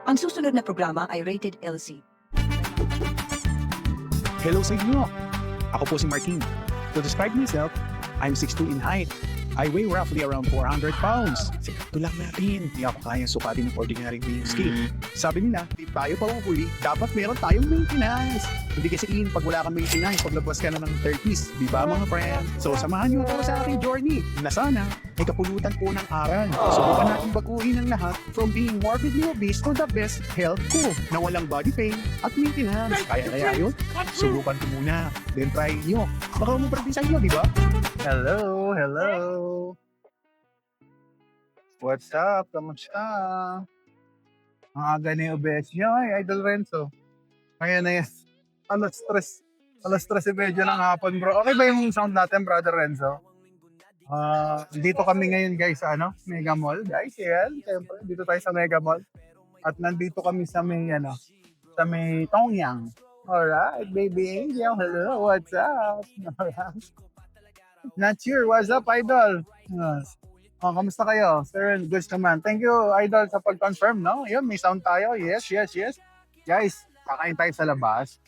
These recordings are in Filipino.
Ang susunod na programa ay rated LC. Hello sa inyo! Ako po si Martin. To describe myself, I'm 6'2" in height. I weigh roughly around 400 pounds. Ito lang natin. Hindi ako kayang sukatin ng ordinary weighing scale. Sabi nila, di tayo pahuhuli, dapat meron tayong maintenance. Hindi kasi pag wala kang maintenance, paglabas ka na ng 30s. Di ba mga friend? So samahan niyo ako sa ating journey na sana may kapulutan po ng aral. Subukan natin baguhin ang lahat from being morbidly obese to the best health ko na walang body pain at maintenance. Kaya yun? Subukan ko muna. Then try nyo. Baka umuprati sa inyo, di ba? Hello, hello. What's up? Kamusta? Ang aga ni Obes nyo, Idol Renzo. Kaya na yan. Alas stress medyo ng hapon, bro. Okay ba yung sound natin, Brother Renzo? Dito kami ngayon, guys, sa Mega Mall. Guys, yan. Siyempre, dito tayo sa Mega Mall. At nandito kami sa may, sa may Tongyang. Alright, baby angel. Hello, what's up? Alright. Not sure. What's up, Idol? Kamusta kayo? Sir, goods naman. Thank you, Idol, sa pag-confirm, no? Yun, may sound tayo. Yes. Guys, kakain tayo sa labas.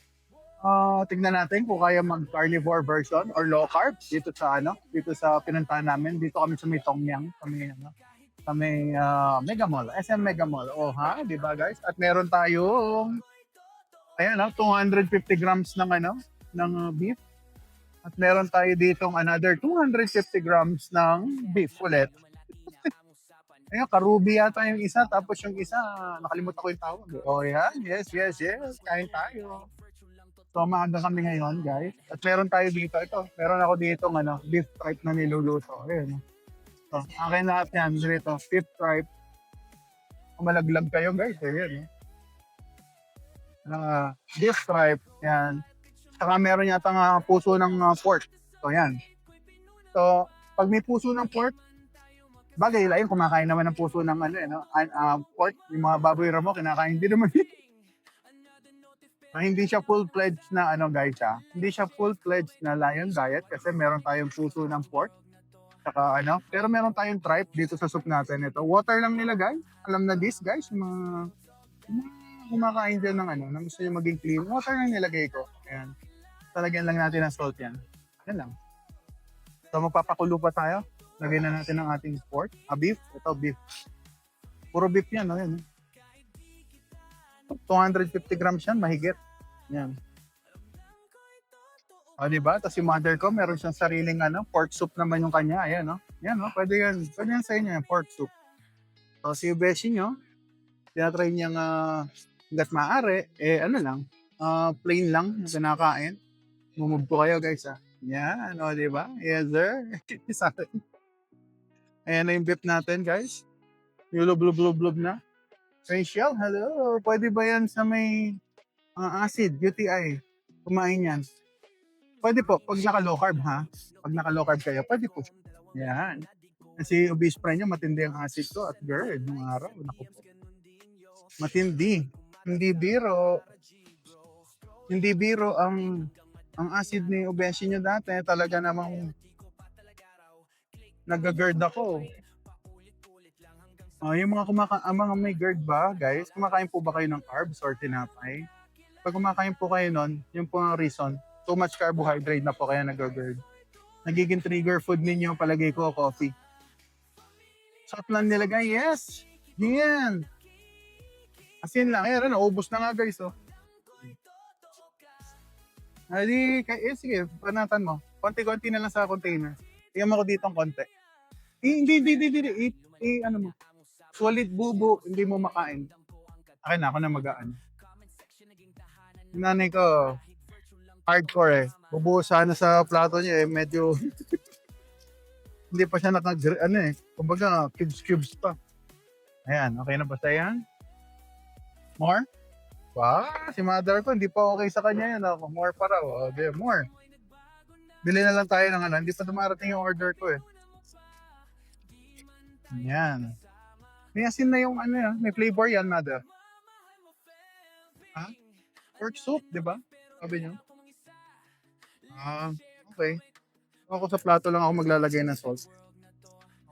Tignan natin kung kaya mag-carnivore version or low carb dito sa pinuntahan namin. Dito kami sa may Tongyang, sa may Mega Mall, SM Mega Mall. Di ba, guys? At meron tayong 250 grams ng beef. At meron tayo ditong another 250 grams ng beef ulit. Ayun, karubi yata yung isa, tapos yung isa, nakalimutan ko yung tawag. Yan. Yes. Kain tayo. So, maaga kami ngayon, guys. At meron tayo dito. Meron ako dito beef tripe na niluluto. Ayun. So, akin lahat yan. Dito, beef tripe. Malaglag kayo, guys. Ayun. Beef tripe. Yan. Saka meron yata puso ng pork. So, yan. So, pag may puso ng pork, bagay lang, kumakain naman ng puso ng pork. Yung mga baboy ramo, kinakain din naman. Hindi siya full-fledged na guys, Hindi siya full-fledged na lion diet kasi meron tayong puso ng pork. Saka pero meron tayong tripe dito sa soup natin. Ito, water lang nila, guys. Alam na this, guys, yung mga kumakain dyan ng gusto nyo maging clean. Water lang nilagay ko. Ayan. Talagyan lang natin ng salt yan. Yan lang. So, magpapakulo pa tayo. Lagyan na natin ang ating pork. Beef. Ito, beef. Puro beef yan. Ayan. 250 grams yan, mahigit. Yan. Diba? Tapos yung mother ko, meron siyang sariling pork soup naman yung kanya. Ayan, Yan, Pwede yan. Pwede yan sa inyo, yung pork soup. So, si Beshi nyo, tinatry niyang hanggat maaari, plain lang yung kinakain. Mumove ko kayo, guys, Yan, diba? Yes, sir. Ayan na yung beef natin, guys. Yung blub na. Rachel, hello. Pwede ba yan sa may acid, UTI? Kumain yan. Pwede po, pag naka-low carb, Pag naka-low carb kayo, pwede po. Yan. Kasi obese friend nyo, matindi ang acid ko at GERD nung araw. Naku po. Matindi. Hindi biro ang acid ni obese nyo dati. Talaga namang nag-GERD ako. Yung mga may GERD ba, guys, kumakain po ba kayo ng carbs or tinapay? Pag kumakain po kayo nun, yung po ang reason, too much carbohydrate na po kaya nag-GERD. Nagiging trigger food ninyo, palagay ko, coffee. Shot lang nilagay, yes! Yan! Asin lang, naubos na nga, guys, sige, panatan mo. Konti-konti na lang sa container. Tingnan mo ko dito ang konti. Hindi. Mo. Solid bubo, hindi mo makain. Akin na, ako na magaan. Yung nanay ko, hardcore Bubuo sana sa plato niya medyo hindi pa siya kumbaga cubes pa. Ayan, okay na ba sa yan? More? Si mother ko, hindi pa okay sa kanya yan. More pa raw. More. Bili na lang tayo ng hindi pa dumarating yung order ko Yan. May asin na yung may flavor yan, mother. Pork soup, di ba? Sabi nyo? Okay. Ako sa plato lang ako maglalagay ng salt.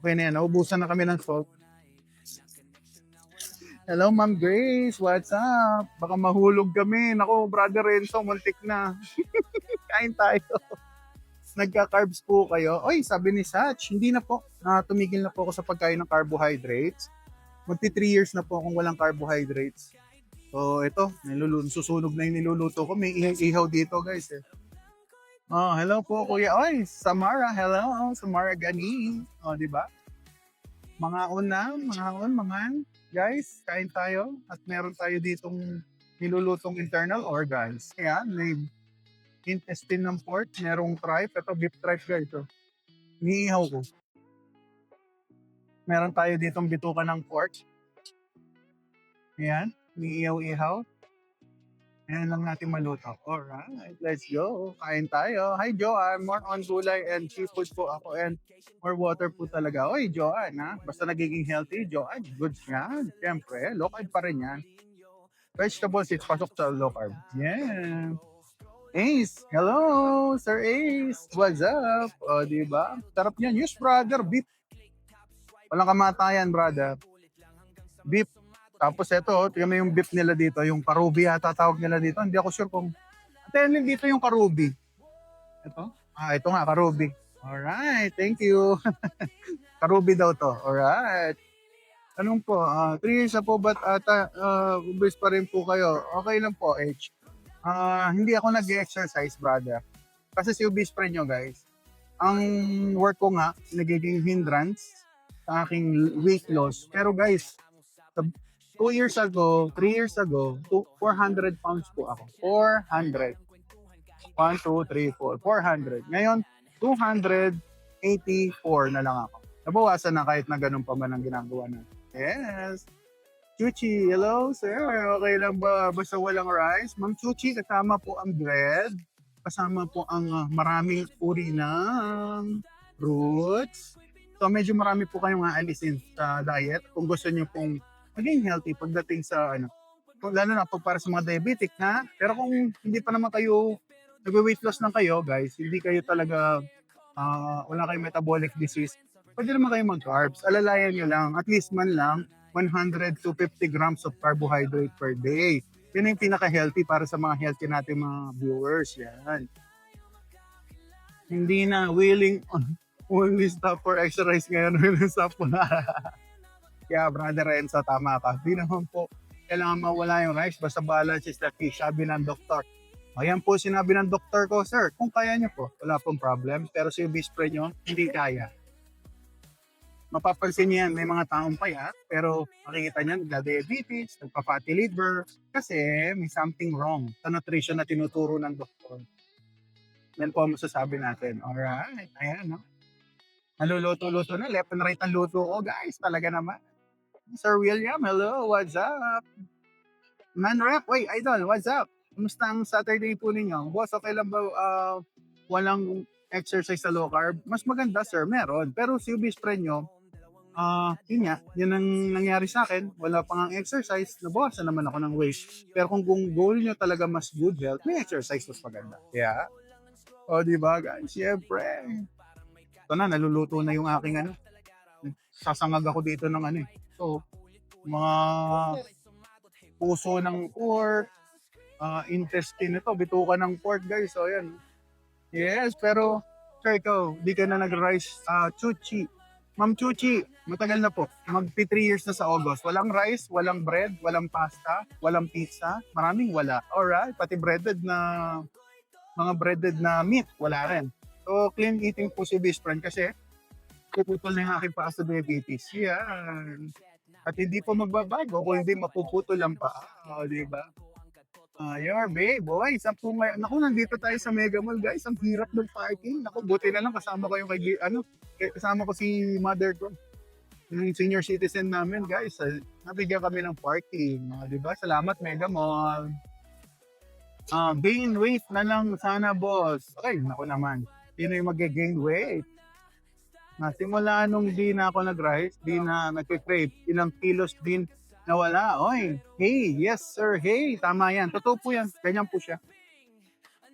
Okay na yan. Naubusan na kami ng salt. Hello, Ma'am Grace. What's up? Baka mahulog kami. Nako, Brother Renzo, muntik na. Kain tayo. Nagka-carbs po kayo. Oy, sabi ni Satch, hindi na po. Tumigil na po ako sa pagkain ng carbohydrates. Magti 3 years na po akong walang carbohydrates. So, ito, susunog na yung niluluto ko. May ihaw dito, guys. Oh, hello po, Kuya. Oy, Samara. Hello, Samara Gani. Oh, di ba? Mga guys, kain tayo. At meron tayo ditong nilulutong internal organs. Ayan, may intestine ng pork, merong tripe. Ito, beef tripe, guys. So, niihaw ko. Meron tayo ditong bituka ng pork. Ayan, niihaw-ihaw. Ayan lang natin maluto. Alright, let's go. Kain tayo. Hi, Joanne. More on gulay and seafood po ako and more water po talaga. Oy, Joanne, ha? Basta nagiging healthy, Joanne, good yan. Siyempre, low carb pa rin yan. Vegetables, it's pasok sa low carb. Yeah. Ace, hello, Sir Ace. What's up? O, diba? Sarap niyan. Yes, brother, beef. Walang kamatayan, brother. Beef. Tapos ito, tingnan mo yung beef nila dito, yung karubi yata tawag nila dito. Hindi ako sure kung attending dito yung karubi. Ito? Ito nga, karubi. Alright, thank you. Karubi daw to. Alright. Anong po? 3 years na po, ba't ata ubis pa rin po kayo? Okay lang po, H. Hindi ako nag-exercise, brother. Kasi si ubis pa rin nyo, guys. Ang work ko nga, nagiging hindrance sa aking weight loss. Pero guys, 2 years ago, 3 years ago, 400 pounds po ako. 400. 1, 2, 3, 4. 400. Ngayon, 284 na lang ako. Nabawasan na kahit na ganun pa man ang ginagawa na. Yes. Chuchi, hello sir. Okay lang ba? Basta walang rice. Ma'am Chuchi, kasama po ang bread. Kasama po ang maraming uri ng fruits. So medyo marami po kayong aalisin sa diet kung gusto niyo pong maging healthy pagdating sa lalo na pag para sa mga diabetic na. Pero kung hindi pa naman kayo nag-weight loss lang kayo, guys, hindi kayo talaga wala kayong metabolic disease, pwede naman kayo mag-carbs. Alalayan nyo lang, at least man lang 100 to 50 grams of carbohydrate per day. Yun yung pinaka-healthy para sa mga healthy natin mga viewers. Yan. Hindi na willing only stop for exercise ngayon. Willing stop po na. Kaya brother Renzo, tama ka. Di naman po kailangan mawala yung rice. Basta balance is the key. Sabi ng doktor. Ayan po sinabi ng doktor ko, sir. Kung kaya niyo po, wala pong problem. Pero si bispre nyo, hindi kaya. Mapapansin niyo yan, may mga taong payat. Pero makikita niyo, nagda-diabetes, nagpa-fatty liver. Kasi may something wrong sa nutrition na tinuturo ng doktor. Yan po ang masasabi natin. Alright, ayan, no? Naluluto-luto na, left and right ang luto ko, guys. Talaga naman. Sir William, hello, what's up? Manrap, wait, idol, what's up? Kumusta ang Saturday po ninyo? Boss, okay lang ba walang exercise sa low carb? Mas maganda, sir, meron. Pero si ubis friend nyo, yun nga, yun ang nangyari sa akin. Wala pang ang exercise, nabawasan naman ako ng weight. Pero kung goal nyo talaga mas good health, may exercise mas maganda. Kaya, di ba guys? Siyempre. Ito na, naluluto na yung aking sasangag ako dito ng So, mga puso ng pork, intestine ito, bituka ng pork, guys. So, ayan. Yes, pero, sir, ikaw, di ka na nag-rice. Chuchi. Ma'am Chuchi, matagal na po. Mag-3 years na sa August. Walang rice, walang bread, walang pasta, walang pizza. Maraming wala. Alright, pati mga breaded na meat, wala rin. So, clean eating po si best friend kasi puputol na yung aking paa sa diabetes. Yan. At hindi po magbabago kung hindi mapuputol ang paa. Di ba? Your babe, boy. Naku, nandito tayo sa Mega Mall, guys. Ang hirap ng parking. Naku, buti na lang kasama ko yung kasama ko si mother ko. Yung senior citizen namin, guys. Nabigyan kami ng parking. Di ba? Salamat, Mega Mall. Gain weight na lang sana, boss. Okay, naku naman. Sino yung mag-gain weight? Simula nung di na ako nag-rice, di na nag-crave, ilang kilos din nawala. Oy, hey, yes sir, hey, tama yan. Totoo po yan, ganyan po siya.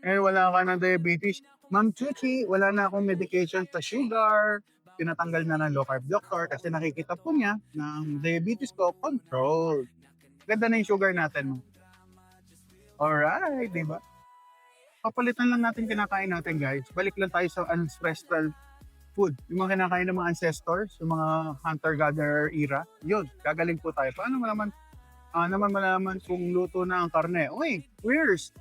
Wala ka ng diabetes. Ma'am Chuchi, wala na akong medication sa sugar, tinatanggal na ng low carb doctor kasi nakikita po niya na ang diabetes ko control. Ganda na yung sugar natin. Alright, di ba? Papalitan lang natin kinakain natin, guys. Balik lang tayo sa ancestral food. Yung mga kinakain ng mga ancestors, yung mga hunter-gatherer era, yun, gagaling po tayo. Paano malaman kung luto na ang karne? Okay, where's?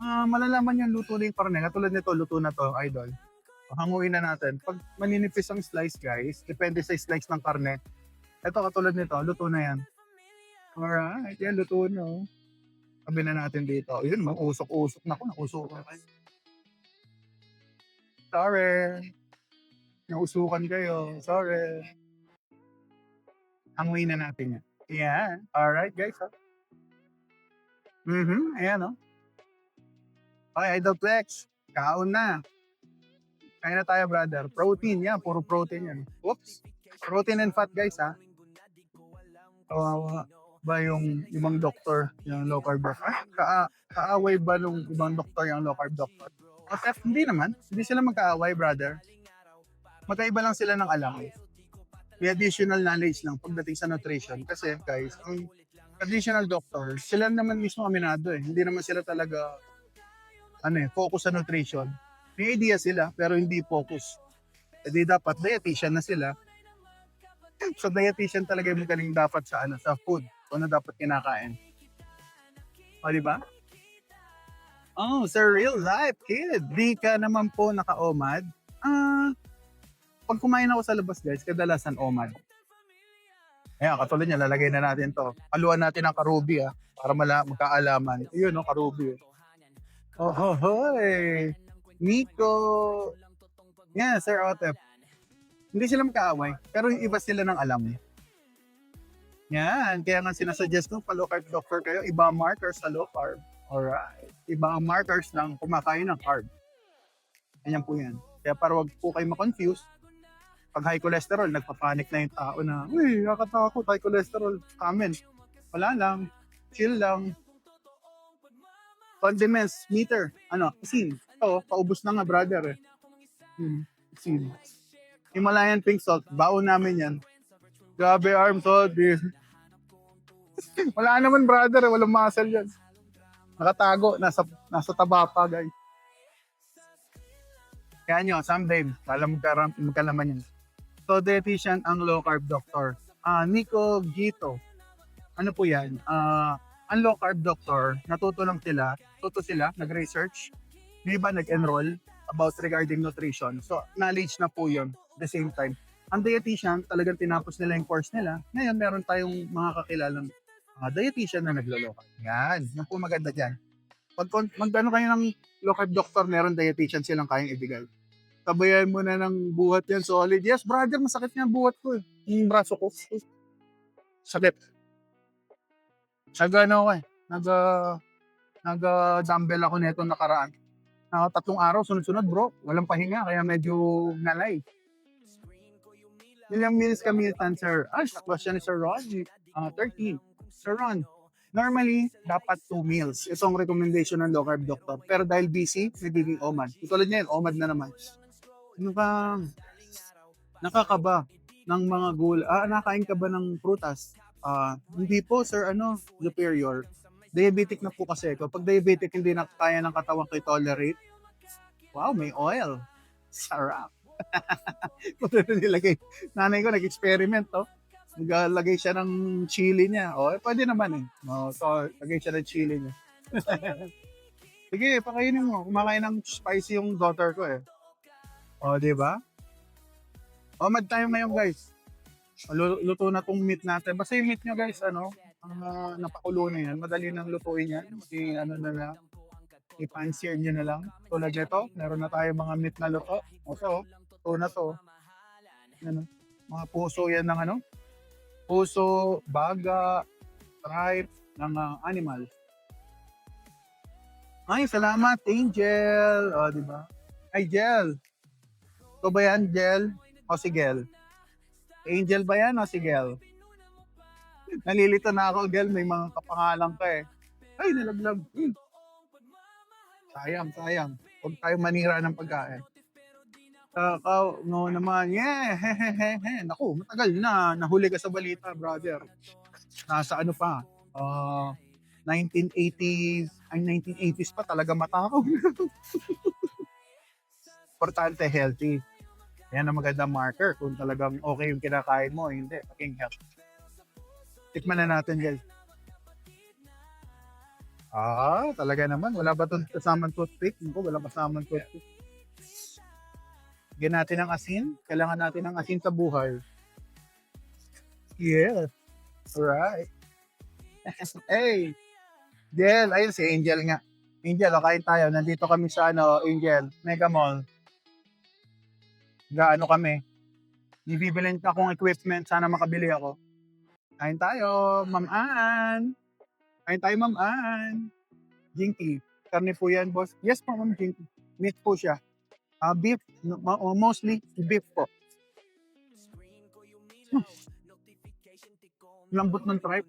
Malalaman yung luto na yung karne. Katulad nito, luto na to, idol. Hanguin na natin. Pag maninipis ang slice, guys, depende sa slice ng karne. Ito, katulad nito, luto na yan. Alright, yan, luto na. Sabi na natin dito. Yun, usok-usok na ako. Nausukan. Sorry. Nausukan kayo. Sorry. Hanguin na natin yan. Yan. Alright, guys. Ayan, oh. Okay, Idol Flex. Kaon na. Kain na tayo, brother. Protein yan. Puro protein yan. Whoops. Protein and fat, guys, ha. Kawawa ba yung ibang doktor, yung low carb doctor? Kaaway ba nung ibang doktor yung low carb doctor? Okay, hindi naman. Hindi sila magkaaway, brother. Magkaiba lang sila ng alam. May additional knowledge lang pagdating sa nutrition. Kasi, guys, ang traditional doctors, sila naman mismo aminado eh. Hindi naman sila talaga focus sa nutrition. May idea sila, pero hindi focus. Hindi dapat dietitian na sila. So, dietitian talaga yung magaling dapat sa food. Ano dapat kinakain. O, di ba? Oh, sa real life, kid. Di ka naman po naka-OMAD. Pag kumain ako sa labas, guys, kadalasan OMAD. Ayan, katulad niya, lalagay na natin to. Haluan natin ang karubi, para magkaalaman. Yun, no, karubi. Oh, hoy! Nico! Yan, Sir Otep. Hindi sila magkaaway, pero yung iba sila ng alam. Yan, kaya nga sinasuggest ko, pa-low carb doctor kayo, iba ang markers sa low carb. Alright. Iba ang markers ng kumakain ng carb. Ganyan po yan. Kaya para wag po kayo ma-confuse, pag high cholesterol, nagpapanik na yung tao na, uy, nakatakot, high cholesterol. Amen. Wala lang. Chill lang. Condiments, meter. Asin. Ito, paubos na nga, brother. Asin. Himalayan pink salt. Baon namin yan. Grabe, arm salt. Wala naman, brother. Walang muscle yan. Nakatago. Nasa taba pa, guys. Kaya nyo, someday, magkalaman yan. So, dietitian ang low carb doctor. Nico Gito. Ano po yan? Ang low carb doctor, natuto sila, nag-research. May iba nag-enroll about regarding nutrition. So, knowledge na po yun at the same time. Ang dietitian, talagang tinapos nila yung course nila. Ngayon, meron tayong mga kakilalang dietitian na naglo-low carb. Yan po maganda dyan. Pag magdano kayo ng low carb doctor, meron dietitian silang kayang ibigay. Tabayan mo na ng buhat yan, solid. Yes, brother, masakit nga ang buhat ko. Yung braso ko. Sakit. Nag-dumbbell ako nito nakaraan. 3 araw, sunod-sunod, bro. Walang pahinga, kaya medyo nalay. Ilang meals kami tan, sir? Question ni Sir Ron. 13. Sir Ron, normally, dapat 2 meals. Ito ang recommendation ng low carb doctor. Pero dahil busy, nagiging OMAD. Tulad niya yun, OMAD na naman. Nakakaba ng mga gulay. Nakain ka ba ng prutas? Hindi po, sir, superior. Diabetic na po kasi ako. Pag diabetic, hindi na kaya ng katawan ko i-tolerate. Wow, may oil. Sarap. Nilagay. Nanay ko nag-experiment, naglagay siya ng chili niya. Pwede naman eh. So, lagay siya ng chili niya. Sige, pakainin mo. Kumakain ng spicy yung daughter ko eh. Di ba? Mad tayo ngayon, guys. Luto na tong meat natin. Basta yung meat nyo, guys, napakulo na yan. Madali nang lutuin yan. I-pan-sear nyo na lang. Tulad nito, meron na tayo mga meat na luto. Ito na to. Mga puso yan ng puso, baga, tripe ng animal. Ay, salamat, Angel. Di ba? Ay, Gel. Ito ba yan, Gel? O si Gel? Angel ba yan o si Gel? Nalilito na ako, Gel. May mga kapangalan ka eh. Ay, nalaglag. Sayang. Huwag tayo manira ng pagkain. No naman. Yeah, hehehe. Naku, matagal na. Nahuli ka sa balita, brother. Nasa ano pa? 1980s. Ay, 1980s pa talaga matakaw. Importante, healthy. Yan ang magandang marker kung talagang okay yung kinakain mo, hindi. Maging health. Tikman na natin, guys. Talaga naman. Wala ba itong kasamang toothpick? Naku, walang kasamang toothpick. Bigyan natin ng asin. Kailangan natin ng asin sa buhay. Yes. Alright. Hey! Angel, ayun si Angel nga. Angel, kain tayo. Nandito kami sa Angel, Mega Mall. Gaano kami. Ibibilin akong equipment. Sana makabili ako. Kain tayo, Ma'am Ann. Kain tayo, Ma'am Ann. Jinky. Karne po yan, boss. Yes po, Ma'am Jinky. Meat po siya. Beef. Mostly beef po. Lambot ng tripe.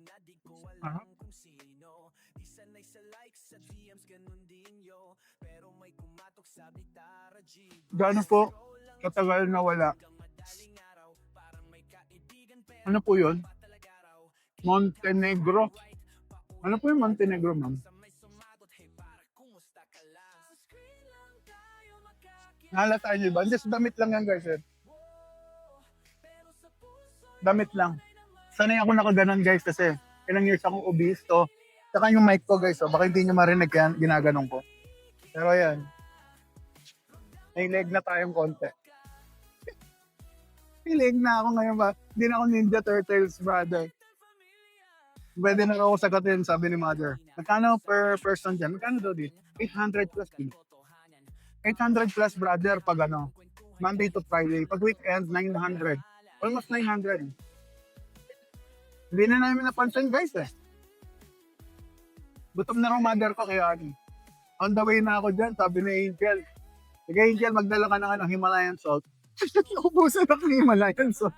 Gaano po katagal na wala? Ano po yun? Montenegro. Ano po yung Montenegro, ma'am? Nalata niyo ba? Hindi, damit lang yan, guys. Damit lang. Sanay ako nakaganon, guys, kasi ilang years akong obese, to. Saka yung mic ko, guys, baka hindi nyo marinig yan, ginaganon ko. Pero yan. May leg na tayong konti. May leg na ako ngayon ba? Hindi na ako Ninja Turtles, brother. Pwede na ako sagutin, sabi ni mother. Magkano per person dyan? Magkano daw dito? 800 plus dito. 800 plus, brother, pag Monday to Friday. Pag weekend, 900. Almost 900. Hindi na namin napansin, guys, Gutom na ng mother ko, kaya on the way na ako dyan, sabi ni Angel. Sige, Angel, magdala ka ng Himalayan salt. Ubusan ako ng Himalayan salt.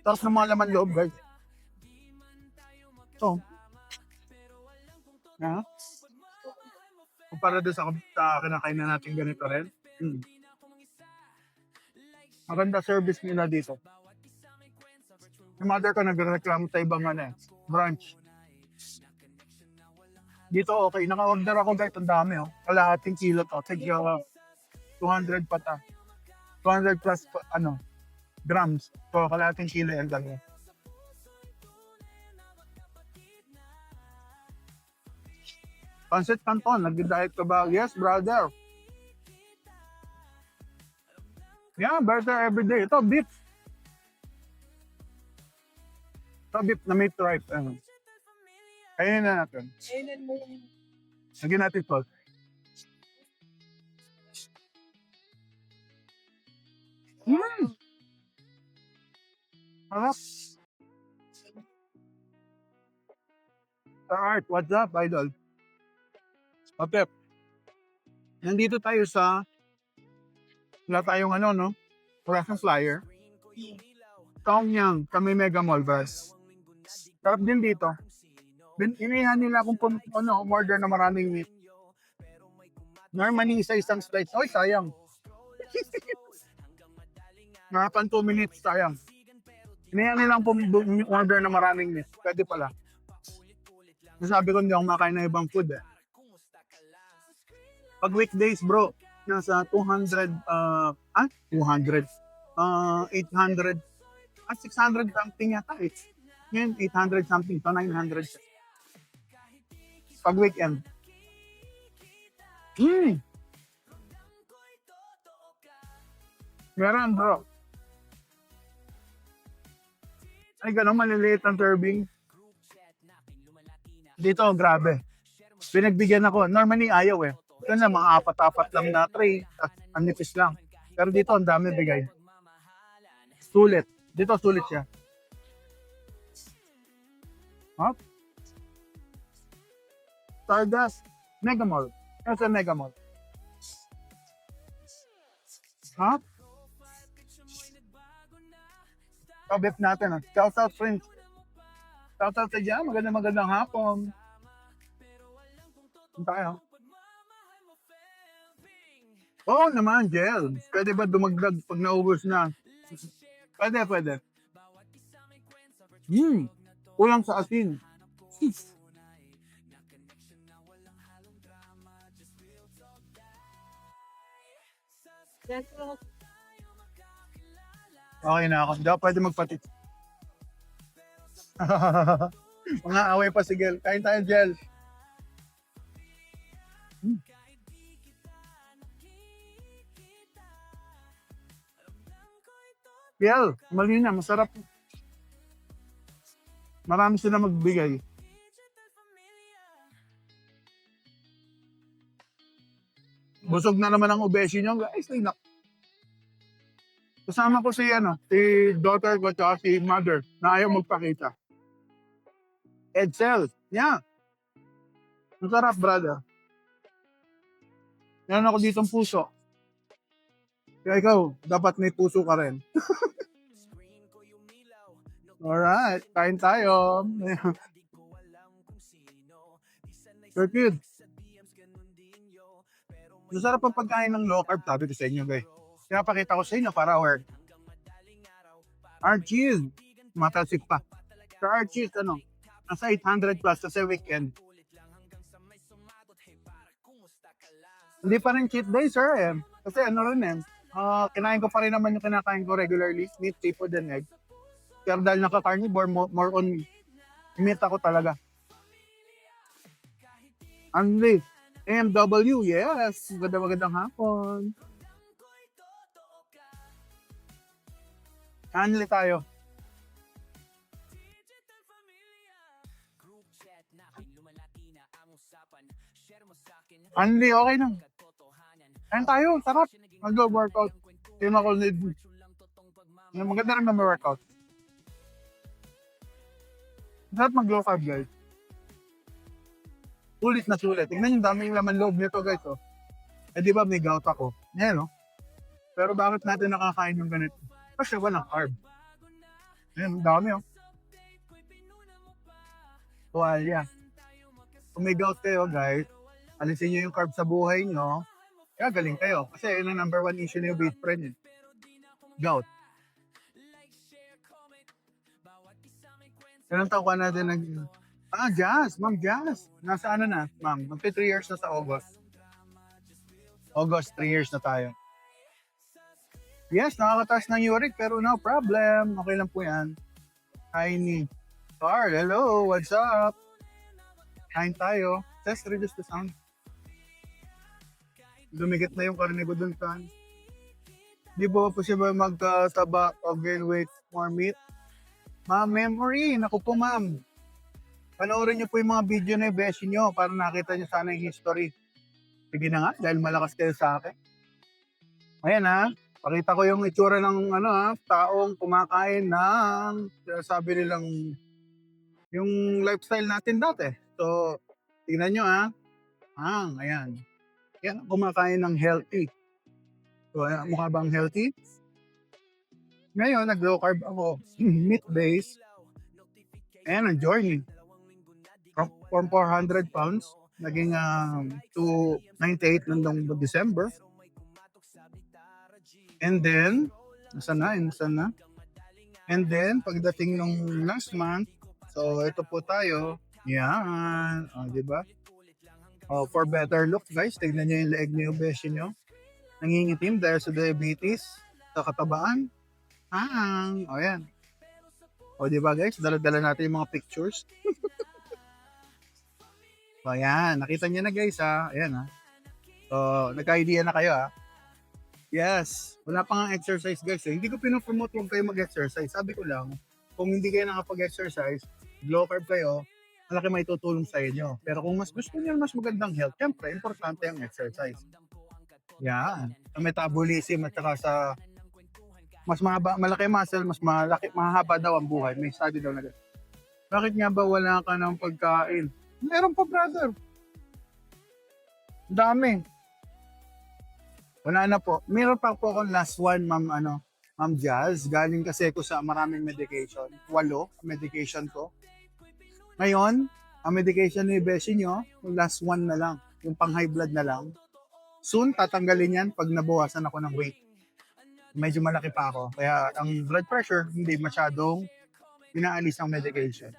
Tapos ng mga laman loob, guys. So, kumpara doon sa kinakain na natin ganito rin. Maganda service nila dito. Yung mother ko nagreklamo sa ibang branch. Dito okay, naka-order ako, guys, ang dami, kalahating kilo to. Sige, 200 pata. 200 plus grams. So, kalahating kilo yan dami. Pancit Canton, nag-diet ka ba? Yes, brother. Yeah, better every day. Ito, beef. Ito, beef na may tripe. Kainin na natin. Lagyan natin salt. Harap. Alright, what's up, idol? Okay. Nandito tayo sa wala tayong Russian flyer. Kaungyang, kami Mega Mall, guys. Sarap din dito. Inihan nila kung order na maraming meat. Normally, isang slice. Oy, sayang. Narapan 2 minutes, sayang. Inihan nila kung order na maraming meat. Pwede pala. Nasabi ko hindi ako makain ng ibang food, Pag weekdays, bro, nasa 200, 800, 600 something yata. Ngayon, 800 something to 900. Pag weekend. Meron, bro. Ay, ganun, maliliit ang serving. Dito, grabe. Pinagbigyan ako. Normally, ayaw, Ito na, mga 4-4 lang na tray. Ang nipis lang. Pero dito, ang dami bigay. Sulit. Dito, sulit siya. Hop. Stardust. Mega Mall. Ano sa Mega Mall? Hop. Kabip natin, Shout out, friends. Shout out sa dyan. Magandang hapon. Punta kayo. Oo naman, gel. Pwede ba dumagdag pag naubos na? Pwede, pwede. Kulang sa asin. Okay na ako. Hindi ako pwede magpatit. Mga away pa si Gel. Kain tayo, Gel. Gel, mali na. Masarap. Marami sila magbigay. Busog na naman ang obeshi nyo, guys. Ay, kasama ko si, si daughter ko at si mother na ayaw magpakita. Edsel. Yeah. Masarap, brother. Meron ako ditong puso. Kaya ikaw, dapat may puso ka rin. Alright, kain tayo. Sir Kid. Masarap ang pagkain ng low carb, sabi ko sa inyo, guys. Kaya pakita ko sa inyo para aware. Archie's, matalsik pa. Sa Archie's, nasa 800 plus kasi weekend. Hindi pa rin cheat day, sir. Kasi kinain ko pa rin naman yung kinakain ko regularly. Meat, seafood, and egg. Pero dahil naka-carnivore, more on meat ako talaga. Anli, AMW, yes. Magandang hapon. Anli tayo. Anli, okay lang. Kain tayo, sarap. Mag-workout. Team ako need. Maganda rin mag-workout. Sarap mag-low carb, guys. Sulit na sulit. Tingnan yung daming laman loob nito, guys. Oh. Eh, di ba may gout ako? Yan, no? Pero bakit natin nakakain yung ganito? Kasi walang carb. Yan, dami, oh. Tuwalya. Kung may gout kayo, guys, alisin nyo yung carb sa buhay nyo, kaya galing kayo. Kasi yun ang number one issue na yung best friend. Gout. Ilang taon ka natin Jazz, Ma'am Jazz. Nasa na, Ma'am? Magpi 3 years na sa August. August, 3 years na tayo. Yes, nakakataas ng uric, pero no problem. Okay lang po yan. Tiny. Carl, hello, what's up? Kain tayo. Just reduce the sound. Dumikit na yung karne ko dun, kan. Di ba po siya magkataba o gain weight, more meat? Ma'am, memory. Naku po, ma'am. Panoorin niyo po yung mga video na i-beshi nyo para nakita niyo sana yung history. Sige na nga, dahil malakas kayo sa akin. Ayan pakita ko yung itsura ng taong kumakain ng sabi nilang yung lifestyle natin dati. So, tingnan nyo ayan. Yan, kumakain ng healthy. So, mukha bang healthy? Ngayon, nag-low carb ako, meat-based, and ang journey. From 400 pounds, naging 298 nandang December. And then, nasa na? And then, pagdating nung last month, so ito po tayo, yan, diba? For better look, guys, tignan nyo yung leeg nyo, beshi nyo. Nangingitim dahil sa diabetes, sa katabaan. Yan. Diba guys, dala-dala natin yung mga pictures. So, ayan, nakita nyo na guys, ayan, So, nagka-idea na kayo, Yes, wala pa nga exercise guys, Hindi ko pinopromote huwag kayo mag-exercise. Sabi ko lang, kung hindi kayo nakapag-exercise, low carb kayo, malaki may tutulong sa inyo. Pero kung mas gusto niyo mas magandang health, syempre, importante ang exercise. Yan. Sa metabolism at saka sa mas malaki muscle, mas mahaba daw ang buhay. May study daw na. Bakit nga ba wala ka ng pagkain? Meron pa, brother. Dami. Wala na po. Meron pa po akong last one, Ma'am Jazz. Galing kasi ko sa maraming medication. 8 medication ko. Ngayon, ang medication ni Beshi nyo, yung last one na lang. Yung pang high blood na lang. Soon, tatanggalin yan pag nabawasan ako ng weight. Medyo malaki pa ako. Kaya ang blood pressure, hindi masyadong pinaalis ang medication.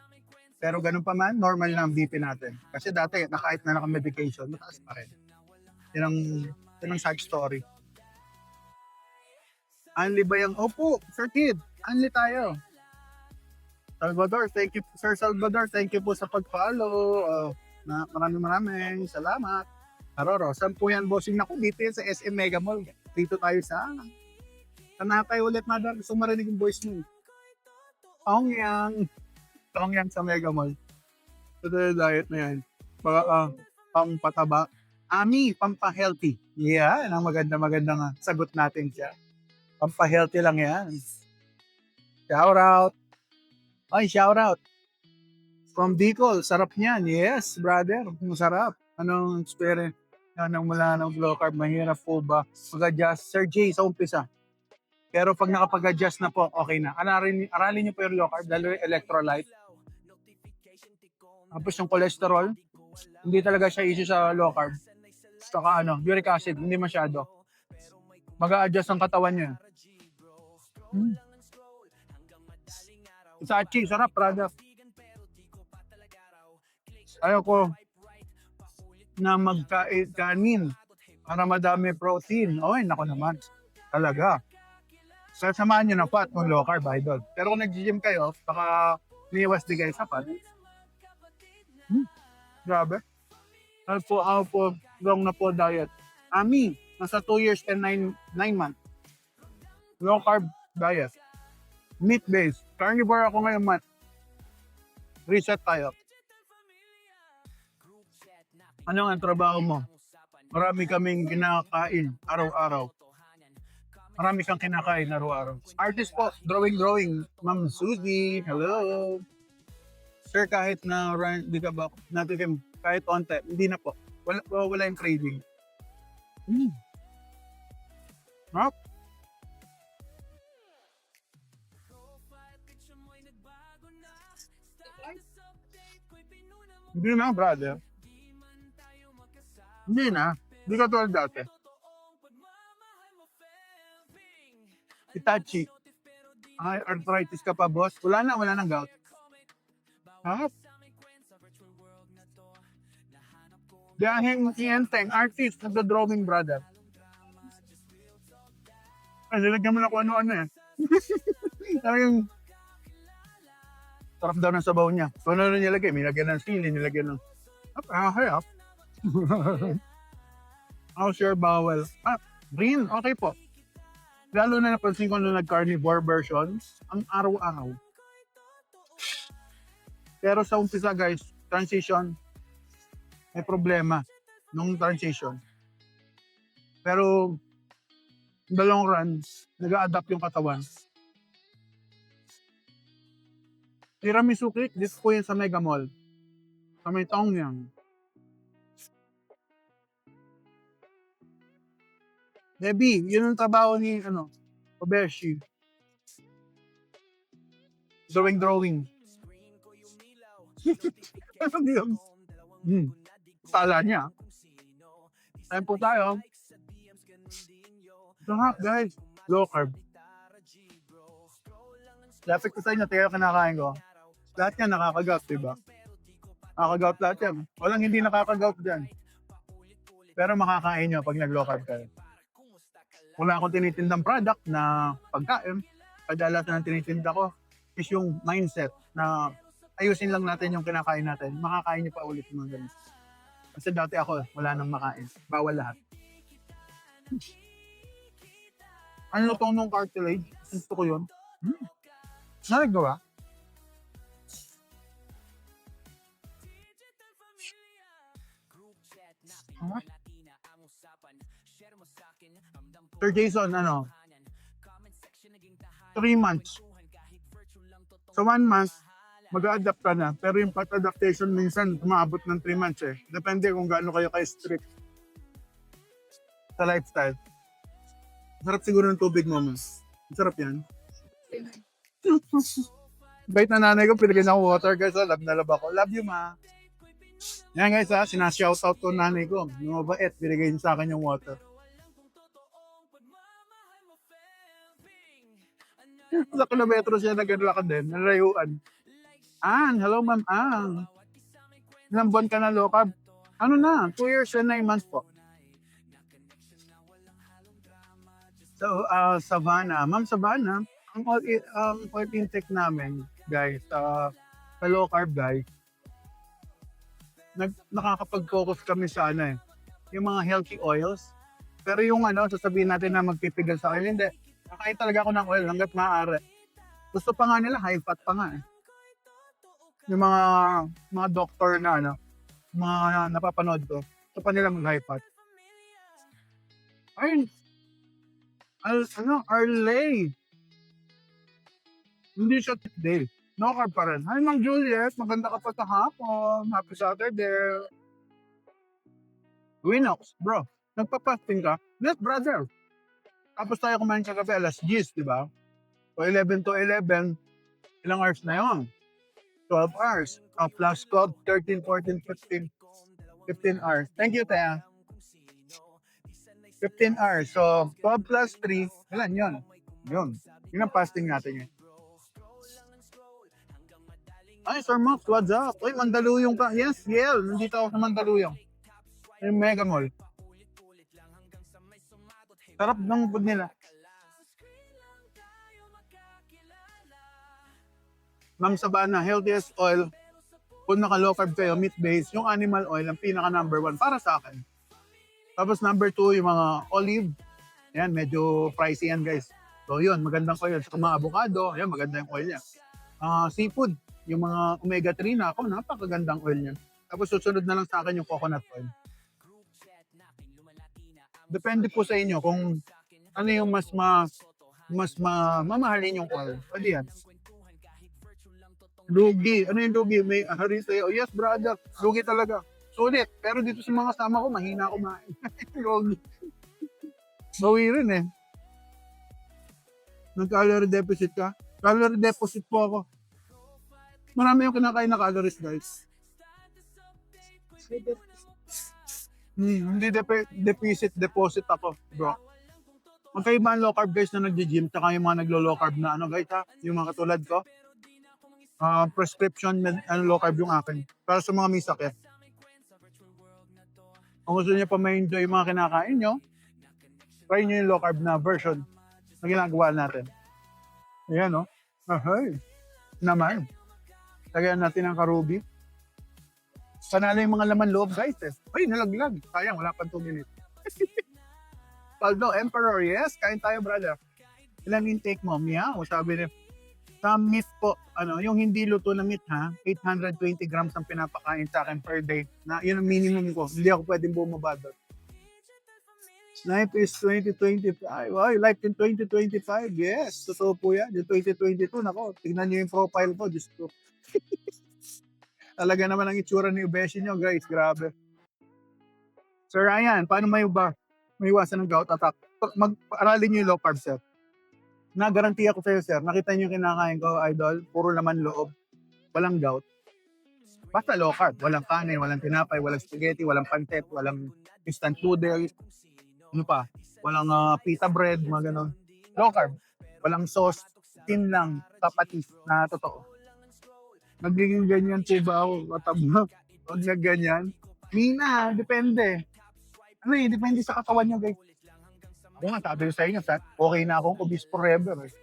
Pero ganun pa man, normal na ang BP natin. Kasi dati, kahit na naka-medication, mataas pa rin. Yan ang side story. Anli ba yung, opo, Sir Kid, anli tayo. Salvador, thank you, Sir Salvador, thank you po sa pag-follow. Maraming salamat. Aroro, saan po yan, bossing? Naku, dito yan sa SM Mega Mall. Dito tayo sa Tanakay ulit, mother. Gusto marinig yung voice mo. Tongyang sa Mega Mall. Ito yung diet na yan. Pampataba. Ami, pampa-healthy. Yan, ang maganda-magandang sagot natin siya. Pampa-healthy lang yan. Shout out. Ay, shout out. From Bicol, sarap niyan. Yes, brother. Masarap. Anong experience? Anong mula ng low carb, mahirap po ba? Mag-adjust. Sir J, sa umpisa. Pero pag nakapag-adjust na po, okay na. Aralin niyo po yung low carb, lalo yung electrolyte. Tapos yung cholesterol, hindi talaga siya issue sa low carb. Saka uric acid, hindi masyado. Mag-a-adjust ang katawan niya. Sachi, sarap, brother. Ayoko na magkain para madami protein. Oy, nako naman. Talaga. Sasamahan nyo ng fat kung low carb, idol. Pero kung nag-gym kayo, baka niiwas di kayo sa fat. Grabe. Ako po, long na po diet. Ami, nasa 2 years and 9 months. Low carb diet. Meat-based. Carnivore ako ngayon, man. Reset tayo. Ano ang trabaho mo? Marami kaming kinakain araw-araw. Marami kang kinakain araw-araw. Artist po, drawing. Ma'am Suzy, hello. Sir, kahit na di ka ba natin kahit onte, hindi na po. Wala yung craving. Rap. Hindi na, brother. Hindi na. Hindi ka tulad dati. Itachi. Ay, arthritis ka pa, boss. Wala nang gout. Ha? Dahil Ienteng, artist, nagda-drawing, brother. Ay, nilagyan mo na kung ano-ano eh. Talagang sarap daw ng sabaw niya. So, ano nilagay? May nilagyan ng sili, nilagyan ng hayap. How's your bowel? Green, okay po. Lalo na napansin ko nung nag-carnivore versions, ang araw-araw. Pero sa umpisa guys, transition, may problema nung transition. Pero, in the long run, nag-a-adapt yung katawan. Tiramisu cake, dito po yun sa Mega Mall. Sa may Tongyang. Debbie, yun ang trabaho ni, Obeshi. Drawing. Ano yun? Sala niya. Tayo po tayo. Sarap, guys. Low carb. Lapit ko sa inyo, tayo kinakain ko. Lahat yan nakaka-gout, diba? Nakaka-gout lahat yan. Walang hindi nakaka-gout dyan. Pero makakain nyo pag nag-low carb kayo. Wala akong tinitindang product na pagkain. Kadalas na tinitinda ko is yung mindset na ayusin lang natin yung kinakain natin. Makakain nyo pa ulit yung mga ganun. Kasi dati ako, wala nang makain. Bawal lahat. Ano itong nung cartilage? Gusto ko yun. Nalagawa? Sir Jason, 3 months. So 1 month, mag-a-adapt ka na. Pero yung adaptation minsan, umaabot ng 3 months eh. Depende kung gaano kayo strict sa lifestyle. Sarap siguro ng tubig mo, mas. Sarap yan. Bait na nanay ko, pinagyan ako water guys. Love na love ako. Love you, ma. Yan guys ha, sinashoutout ko nanay ko. Yung mabait, binigay niya sa akin yung water. Sa kilometro siya naglalakad din, nalayuan. Hello ma'am Ann. Ilang buwan ka na lokab? Ano na, 2 years and 9 months po. So, Savannah. Ma'am Savannah, ang oil intake namin, guys, sa low carb, guys, nakakapag-focus kami sa yung mga healthy oils. Pero yung sasabihin natin na magpipigil sa oil, hindi. Nakain talaga ako ng oil hanggat maaari. Gusto pa nga nila, high fat pa nga eh. Yung mga doktor na mga napapanood ko, gusto pa nila mag-high fat. Ayun, Arlay. Hindi siya tip day. No carb pa rin. Hi, Ma'am Juliet. Maganda ka pa sa hapon. Happy Saturday. Winox, bro. Nagpa-fasting ka? Yes, brother. Tapos tayo kumain sa kape alas 10, di ba? So, 11 to 11, ilang hours na yun? 12 hours. Plus 12, 13, 14, 15. 15 hours. Thank you, Tea. 15 hours. So, 12 plus 3, ilan yun? Yun. Yun ang fasting natin yun. Ay, Sir Max, what's up? Uy, Mandaluyong ka. Yes, Yel. Nandito ako sa Mandaluyong. Yung Mega Mall. Sarap ng food nila. Ma'am Sabana, healthiest oil. Kung naka-low carb kayo, meat-based, yung animal oil ang pinaka number 1 para sa akin. Tapos number 2, yung mga olive. Yan, medyo pricey yan guys. So yun, magandang oil. Sa mga avocado, yan, maganda yung oil niya. Seafood, yung mga omega-3 na ako, napakagandang oil niya. Tapos susunod na lang sa akin yung coconut oil. Depende po sa inyo kung ano yung mas mamahalin yung oil. Pwede yan. Lugi. Ano yung lugi? May hari sa'yo. Yes, brother. Lugi talaga. Sulit. Pero dito sa mga kasama ko, mahina kumain. Lugi. Bawi rin eh. Nag-calorie deficit ka? Calorie deficit po ako. Marami yung kinakain na calories, guys. Hindi deposit ako, bro. Magkaiba ang low carb guys na nagji-gym tsaka yung mga naglo-low carb na guys ha, yung mga katulad ko. Prescription low carb yung akin. Para sa mga may sakit. Kung gusto niyo pa ma-enjoy yung mga kinakain nyo, try nyo yung low carb na version na ginagawa natin. Ayan o. Ahay. Naman. Lagyan natin ang karubi. Panalo yung mga laman loob guys eh. Ay, nalaglag. Sayang, wala pa 2 minutes. Paldo, Emperor, yes. Kain tayo, brother. Ilang intake mo? Meow, sabi niya. Sa meat po, yung hindi luto na meat ha, 820 grams ang pinapakain sa akin per day. Na, yun ang minimum ko. Hindi ako pwedeng bumaba doon. Life is 2025. Ay, life in 2025. Yes, totoo po yan. Yung 2022, nako, tignan nyo yung profile ko. Diyos ko. Talaga naman ang itsura ni Ubeshi nyo, guys. Grabe. Sir Ryan, paano may iwasan ng gout attack? Mag-aralin nyo yung low carb, sir. Nagaranti ako sa'yo, sir. Nakita nyo yung kinakain ko, idol. Puro laman loob. Walang gout. Basta low carb. Walang kanin, walang tinapay, walang spaghetti, walang pancit, walang instant noodles. Ano pa? Walang pita bread, mga ganon. Low carb. Walang sauce. Tin lang. Tapatis na totoo. Nagiging ganyan si Bao. Matabang. Huwag na ganyan. Mina, depende. Depende sa katawan nyo, guys. Ako nga, sabi ko sa inyo, okay na akong obese forever. Eh.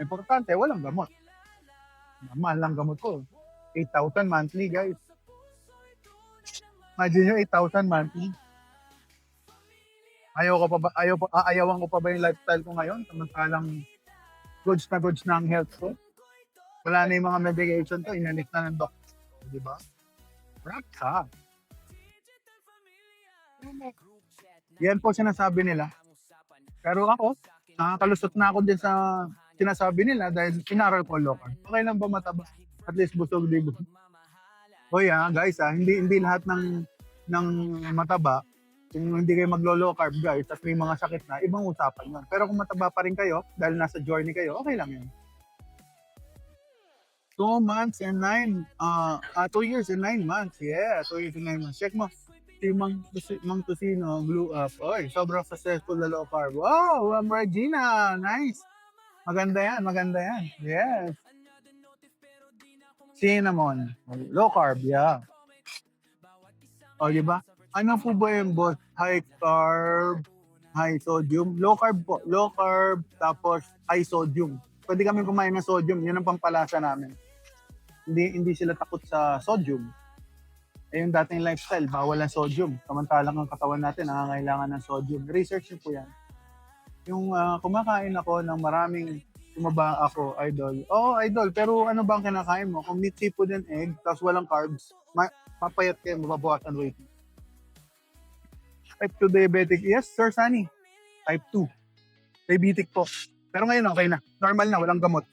Importante, walang gamot. Mahal lang gamot ko. 8,000 monthly, guys. Imagine nyo, 8,000 monthly. Ayawan ko pa ba yung lifestyle ko ngayon? Samantalang goods na ang health ko. Wala na yung mga medication ko, inalis na ng doctor. Diba? Raksa. Yan po sinasabi nila. Pero ako, nakakalusot na ako din sa sinasabi nila dahil inaral ko low carb. Okay lang ba mataba? At least busog di busog. Hoy guys hindi lahat ng mataba. Kung hindi kayo maglo-low carb guys at may mga sakit na, ibang usapan yan. Pero kung mataba pa rin kayo, dahil nasa journey kayo, okay lang yan. 2 months and 2 years and 9 months. Yeah, 2 years and 9 months. Check mo. Si Mang Tocino, glue up. Oy, sobrang successful na low carb. Wow, Regina. Nice. Maganda yan, maganda yan. Yes. Cinnamon. Low carb, yeah. O, di ba? Ano po ba yung boss? High carb, high sodium? Low carb po. Low carb, tapos high sodium. Pwede kami kumain ng sodium. Yun ang pampalasa namin. Hindi sila takot sa sodium. Eh, yung dating lifestyle, bawal ang sodium. Samantalang ang katawan natin, nangangailangan ng sodium. Research niyo po yan. Yung kumakain ako ng maraming tumaba ako, idol. Oo, idol. Pero ano bang kinakain mo? Kung meat, seafood, and egg, tapos walang carbs, papayat kayo, mababawasan weight. Type 2 diabetic. Yes, Sir Sunny. Type 2. Diabetic po. Pero ngayon, okay na. Normal na, walang gamot.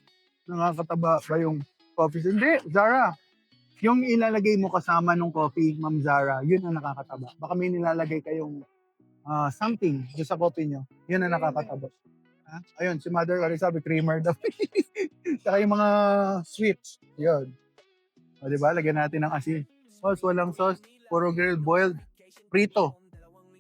Nakakataba ba yung coffee? Hindi, Zara. Yung ilalagay mo kasama nung coffee, Ma'am Zara, yun ang nakakataba. Baka may nilalagay kayong something doon sa coffee nyo. Yun ang nakakataba. Ha? Ayun, si Mother Larry sabi, creamer daw. Saka yung mga sweets. Yun. O, diba? Lagyan natin ng asin. Sauce, walang sauce. Puro grilled, boiled. Prito.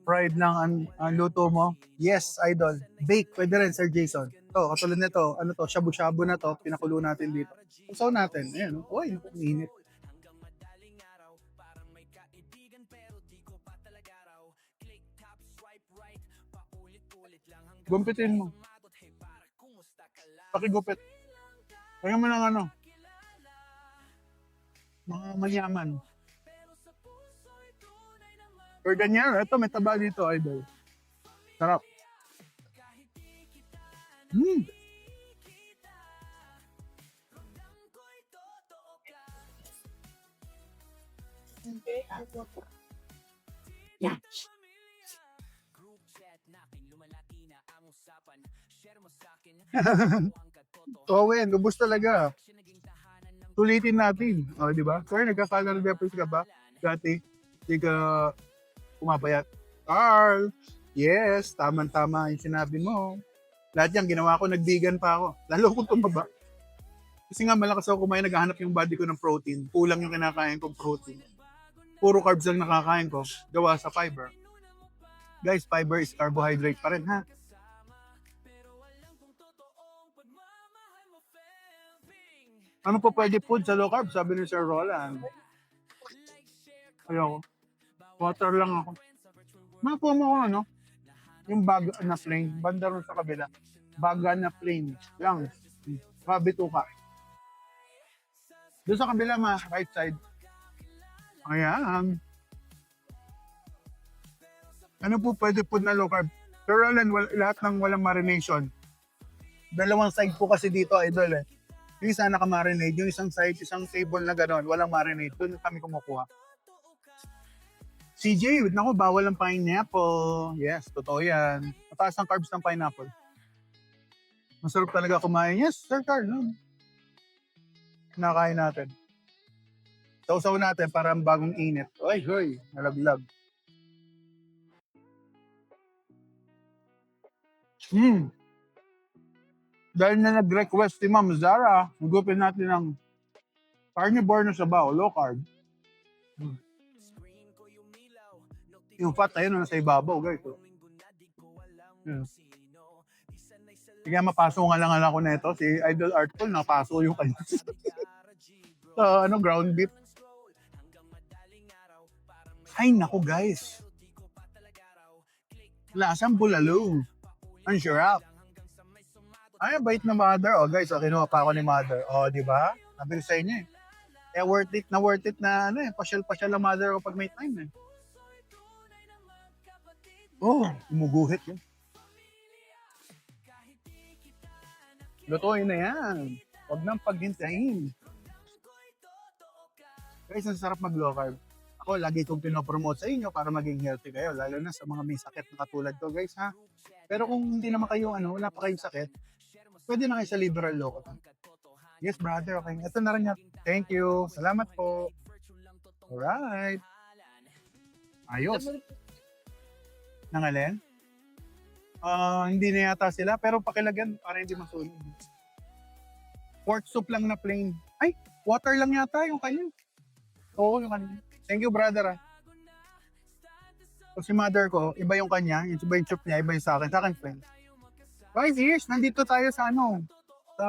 Fried lang ang luto mo. Yes, idol. Bake. Pwede rin, Sir Jason. To, katulad nito. Ano to? Shabu-shabu na to. Pinakulo natin dito. Usaw natin. Ayan. Uy, init. Gumpitin mo. Pakigupit. Kaya mo lang ano. Mga mayaman. Or ganyan. Ito, may taba dito, idol. Sarap. Yeah. Owen, ubus talaga. Tulitin natin. O, di ba? Sir, nagka-calorie deficit ka ba? Dati, di ka pumapayat. Carl, yes, tama-tama yung sinabi mo. Lahat yan, ginawa ko, nag-vegan pa ako. Lalo kong tumaba. Kasi nga, malakas ako kumain, naghahanap yung body ko ng protein. Kulang yung kinakain kong protein. Puro carbs lang nakakain ko, gawa sa fiber. Guys, fiber is carbohydrate pa rin, ha? Ano po pwede food sa low carb? Sabi ni Sir Roland. Ayoko. Water lang ako. Makuha mo ko ano? Yung bag na plain. Banda rin sa kabila. Baga na plain. Lang. Kabito ka. Doon sa kabila right side. Ayan. Ano po pwede food na low carb? Sir Roland, lahat ng walang marination. Dalawang side po kasi dito, idol eh. Yung isa naka-marinate, yung isang side, isang table na gano'n, walang marinate. Doon kami kumukuha. CJ, naku, bawal ang pineapple. Yes, totoo yan. Mataas ang carbs ng pineapple. Masarap talaga kumain. Yes, Sir Carl. No? Kinakain natin. Sausaw natin para ang bagong init. Oy, hoy, nalaglag. Dahil na nag-request si Ma'am Zara, hugupin natin ng carnivore na sabaw, low carb. Yung fat, ayun na nasa ibabaw, guys. Yeah. Sige, mapaso nga lang ako na ito. Si Idol Artful, napaso yung kanya. Ground beef. Ay, naku, guys. Lasang bulalo. Ang sarap. Ay, bait na Mother. Oh, guys, kinuha pa ako ni Mother. Oh, di ba? Sabi ko sa inyo eh. Kaya worth it na pasyal-pasyal ang Mother ko pag may time eh. Oh, umuguhit yun. Lutuin na yan. Huwag nang paghintahin. Guys, ang sarap mag-low carb. Ako, lagi kong pinopromote sa inyo para maging healthy kayo. Lalo na sa mga may sakit na katulad ko, guys, ha? Pero kung hindi naman kayo, wala pa kayong sakit, pwede na kayo sa liberal low carb. Yes, brother. Okay. Ito na rin yan. Thank you. Salamat po. Alright. Ayos. Nangalin? Hindi na yata sila, pero pakilagyan para hindi masunog. Pork soup lang na plain. Ay, Water lang yata yung kanya. Oo, yung kanya. Thank you, brother. So, si mother ko, iba yung kanya, iba yung chup niya, iba yung sa akin. Sa akin, friend. 5 years, nandito tayo sa sa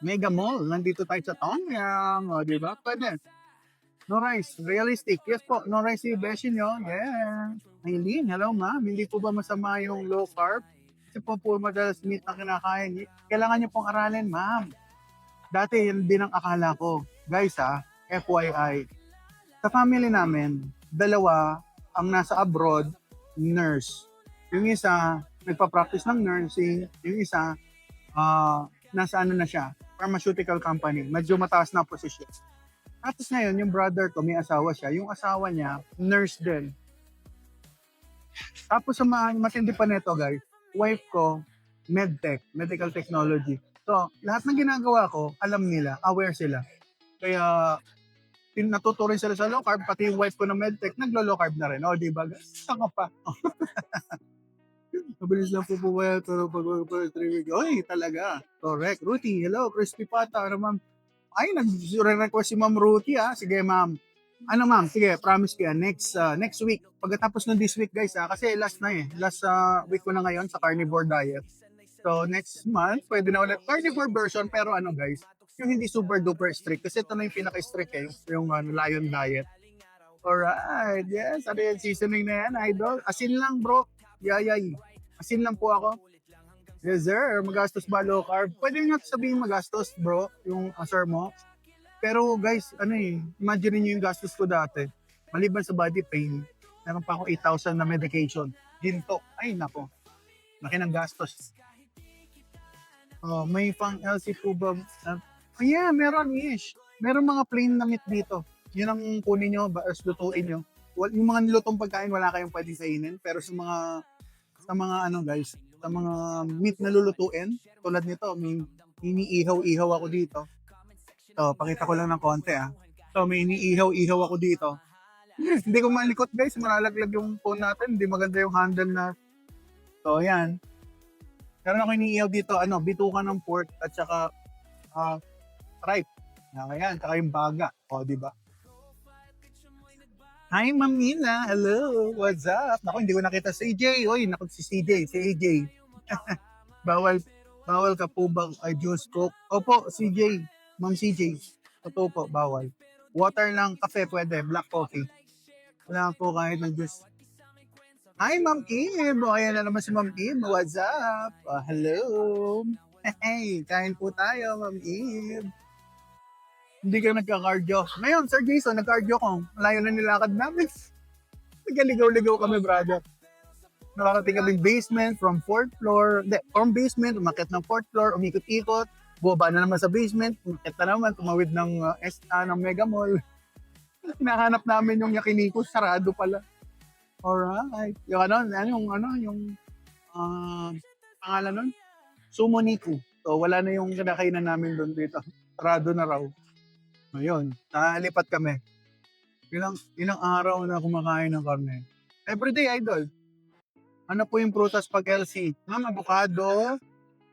Mega Mall. Nandito tayo sa Tongyang, o, di ba? Pwede. No rice, realistic. Yes po, no rice yung beshi nyo. Yeah. Aileen, hello ma'am. Hindi po ba masama yung low carb? Kasi po madalas meat na kinakain. Kailangan nyo pong aralin, ma'am. Dati yun din ang akala ko. Guys FYI. Sa family namin, dalawa ang nasa abroad, nurse. Yung isa, nagpa-practice ng nursing. Yung isa, nasa na siya, pharmaceutical company. Medyo mataas na posisyon. Tapos ngayon, yung brother ko, may asawa siya. Yung asawa niya, nurse din. Tapos sa matindi pa nito, guys, wife ko, medtech, medical technology. So, lahat ng ginagawa ko, alam nila, aware sila. Kaya, natuto rin sila sa low carb, pati yung wife ko na medtech, naglo-low carb na rin. O, di ba? Saka pa. Mabilis lang po buwaya, pero pag 3 weeks, oy, talaga. Correct. Ruthie, hello, crispy pata. Ano, ma'am? Ay, nag-request si Ma'am Ruthie, Sige, ma'am. Ano, ma'am? Sige, promise ko yan. Next week. Pagkatapos ng this week, guys, kasi last na Last week ko na ngayon sa carnivore diet. So, next month, pwede na ulit carnivore version, pero guys, yung hindi super duper strict. Kasi ito na yung pinaka-strict yung lion diet. Alright, yes. Ano yung seasoning na yan, idol? Asin lang, bro. Yayay. Asin lang po ako. Yes, sir. Magastos ba low carb? Pwede nga sabihin magastos, bro, yung sir mo. Pero guys, imagine niyo yung gastos ko dati. Maliban sa body pain, meron pa ako 8,000 na medication. Ginto. Ay, nako. Laki ng gastos. May pang LC po ba? Yeah, meron ish. Meron mga plain na meat dito. Yun ang kunin nyo, lutuin nyo. Yung mga nilutong pagkain, wala kayong pwede kainin. Pero sa mga guys, sa mga meat na lulutuin, tulad nito, may iniihaw-ihaw ako dito. So, pakita ko lang ng konti So, may iniihaw-ihaw ako dito. Hindi ko malikot guys, malalaglag yung phone natin, hindi maganda yung handle na. So, ayan. Meron ako iniihaw dito, bituka ng pork at saka tripe. Ayan, saka yung baga. O, di ba? Hi, Ma'am Nina. Hello. What's up? Naku, hindi ko nakita si CJ. Oy, naku, si AJ. bawal ka po ba juice coke? Opo, CJ. Ma'am CJ. Totoo po, bawal. Water lang, kape pwede, black coffee. Wala po kahit ng juice. Hi, Ma'am Kim. Ayan na naman si Ma'am Kim. What's up? Hello. Hey, kain po tayo, Ma'am Kim. Hindi ka nagka-cardio. Ngayon, Sir Jason, nag-cardio ko. Malayo na nilakad namin. Nagaligaw-ligaw kami, brother. Nakakating kaming basement from 4th floor. From basement, umakit ng 4th floor, umikot-ikot. Bumaba na naman sa basement, umakit na naman, tumawid ng ng Mega Mall. Hinahanap namin yung Yakiniku, sarado pala. Alright. Yung pangalan nun? Sumoniku. So, wala na yung kinakainan namin doon dito. Sarado na raw. Ayun, nalipat kami. Ilang araw na kumakain ng karne. Everyday, idol. Ano po yung prutas pag LC? Avocado,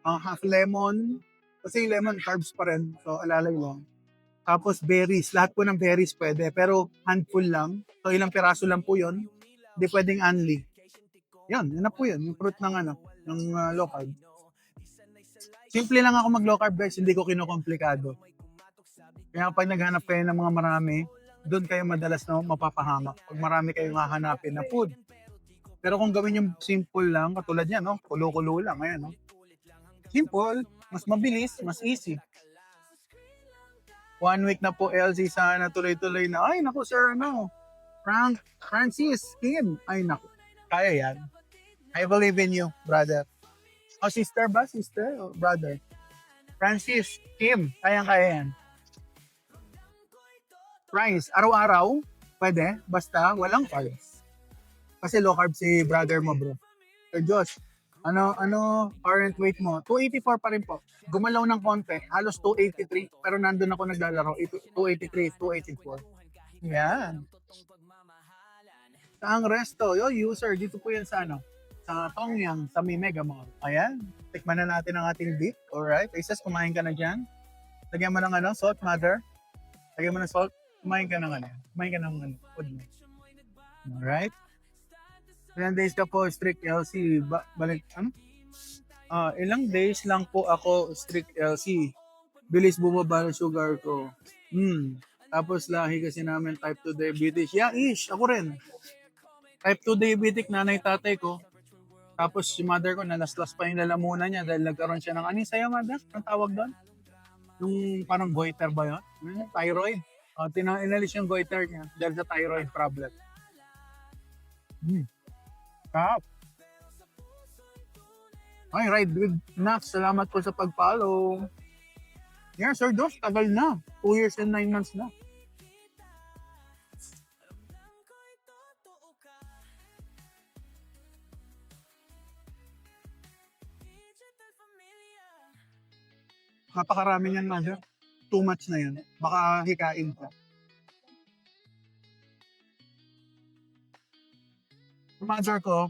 half lemon. Kasi yung lemon, carbs pa rin. So, alalay lang. Tapos berries. Lahat po ng berries pwede. Pero handful lang. So, ilang piraso lang po yun. Hindi pwedeng only. Yun na po yun. Yung fruit ng low carb. Simple lang ako mag low carb, guys. Hindi ko kinukomplikado. Kaya pag naghanap kayo ng mga marami, doon kayo madalas mapapahamak. Pag marami kayong hahanapin na food. Pero kung gawin yung simple lang, katulad yan, kulo-kulo lang. Ayan, simple, mas mabilis, mas easy. 1 week na po LC, sana tuloy-tuloy na. Ay, naku sir, Francis, Kim. Ay, naku. Kaya yan. I believe in you, brother. Sister ba? Sister o brother? Francis, Kim, kaya yan. Rice, araw-araw, pwede, basta walang carbs. Kasi low carb si brother mo, bro. Sir Josh, current weight mo? 284 pa rin po. Gumalaw ng konti, halos 283, pero nandun ako naglalaro, 283, 284. Yan. Saang resto? User, dito po yan sa sa Tongyang, sa may Mega Mall. Ayan, tikman na natin ang ating beef. Alright, Isis, kumain ka na dyan. Lagyan mo ng ano, salt, mother. Lagyan mo ng salt. Kumain ka ng ano. Kumain ka ng ano, food mo. Alright? Ilang days ka po strict LC? Balik, ano? Ilang days lang po ako strict LC. Bilis bumaba ng sugar ko. Tapos lahi kasi namin type 2 diabetes. Yeah, ako rin. Type 2 diabetic, nanay tatay ko. Tapos si mother ko, nalaslas pa yung lalamunan niya dahil nagkaroon siya ng, ano yung sa'yo, mother? Ang tawag doon? Yung parang goiter ba yun? Thyroid. Inalis yung goiter niya dahil sa thyroid problem. Stop. Ay, Ride with Nax. Salamat po sa pag-follow. Yeah, Sir Dos, tagal na. 2 years and 9 months na. Napakarami niyan, Mother. Too much na yan. Baka hikain ka. Mother ko,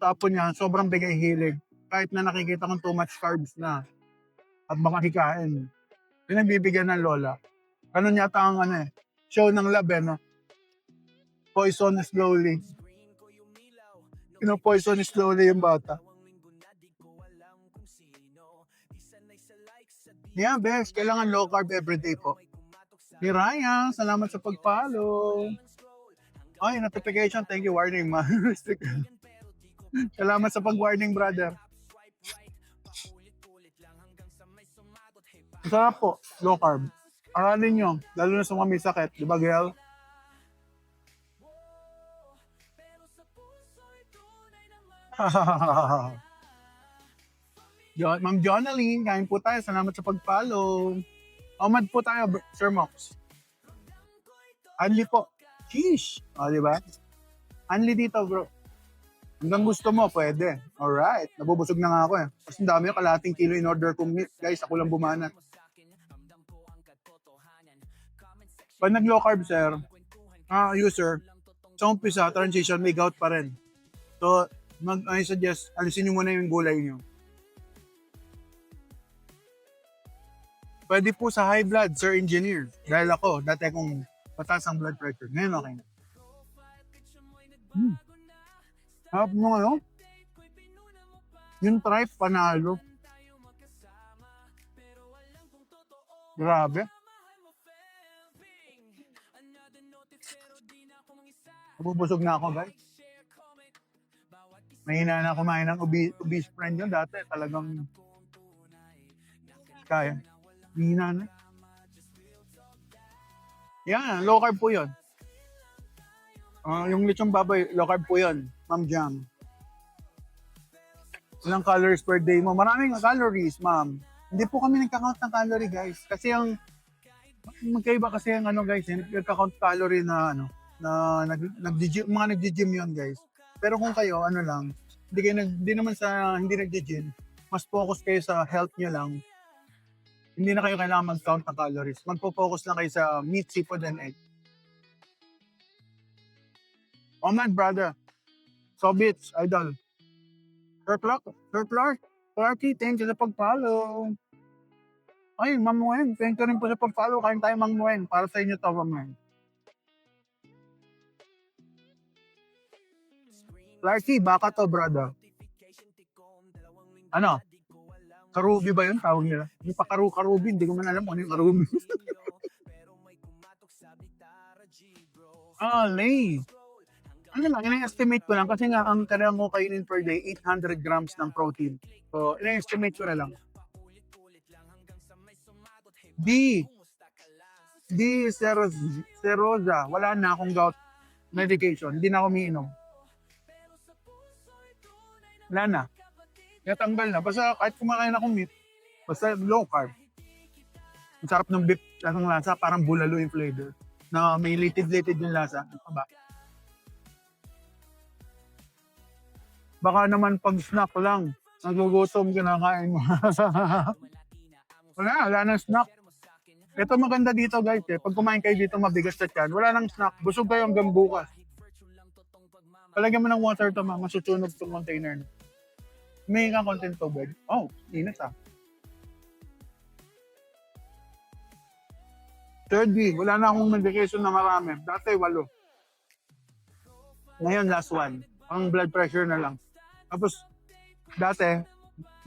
tapon niya, sobrang bigay hilig. Kahit na nakikita kong too much carbs na at baka hikain. Pinagbibigyan ng lola. Ano yata ang show ng lab no? Poison slowly. Poison slowly yung bata. Yeah, best. Kailangan low carb everyday po. Ni Ryan, salamat sa pag-follow. Ay, notification. Thank you, warning, ma. Salamat sa pag-warning, brother. Sarap po, low carb. Aralin nyo, lalo na sa mga may sakit. Di ba, Gail? Ma'am Jonaline, kain po tayo. Salamat sa pag-follow. Omad po tayo, Sir Mox. Anli po. Sheesh. Di ba? Anli dito, bro. Hanggang gusto mo, pwede. Alright. Nabubusog na nga ako Kasi ang dami yung kalating kilo in order kong meat. Guys, ako lang bumanat. Pag nag-low carb, sir, user, sa umpisa, transition, may gout pa rin. So, I suggest, alisin nyo muna yung gulay nyo. Pwede po sa high blood, Sir Engineer. Dahil ako, dati akong pataas ang blood pressure. Ngayon okay na. Harap mo yung tripe, panalo. Grabe. Nabubusog na ako, guys. Mahina na kumain ng obese friend yun. Dati talagang kaya. Mahina na. Yan, low carb po yun. Yung lechong baboy, low carb po yun. Ma'am Jam. Ilang calories per day mo? Maraming calories, ma'am. Hindi po kami nagka-count ng calorie, guys. Kasi magkaiba kasi yung guys, nagka-count calorie na mga nag-gym yun, guys. Pero kung kayo, hindi naman sa hindi nag-gym, mas focus kayo sa health nyo lang. Hindi na kayo kailangan mag-count ng calories. Magpo-focus lang kayo sa meat, seafood, and egg. Oh man, brother. Sobits, idol. Sir Clarky, thank you sa pag-follow. Ay, Ma'am Wen, thank you rin po sa pag-follow. Kain tayo, Ma'am Wen. Para sa inyo to, Ma'am Wen. Clarky, baka to, brother. Ano? Karubi ba yun? Tawag nila. Hindi pa karubi. Hindi ko man alam kung ano yung karubi. Lay. Ina-estimate ko lang kasi nga ang kailangan ko kainin per day 800 grams ng protein. So, ina-estimate ko na lang. D. Serosa. Wala na akong gout medication. Hindi na ako umiinom. Wala na. Kaya tanggal na. Basta kahit kumakain akong meat, basta low carb. Ang sarap ng beef, lasang lasa, parang bulalo yung flavor. Na may litid-litid yung lasa. Baka naman pag snack lang, nagugutom, kinakain mo. wala nang snack. Ito maganda dito guys pag kumain kayo dito mabigas sa tiyan, wala nang snack, busog kayo hanggang bukas. Palagyan mo ng water to masusunog itong container. May kang content tubig. Oh, init Third D, wala na akong medication na marami. Dati, 8. Ngayon, last one. Ang blood pressure na lang. Tapos, dati,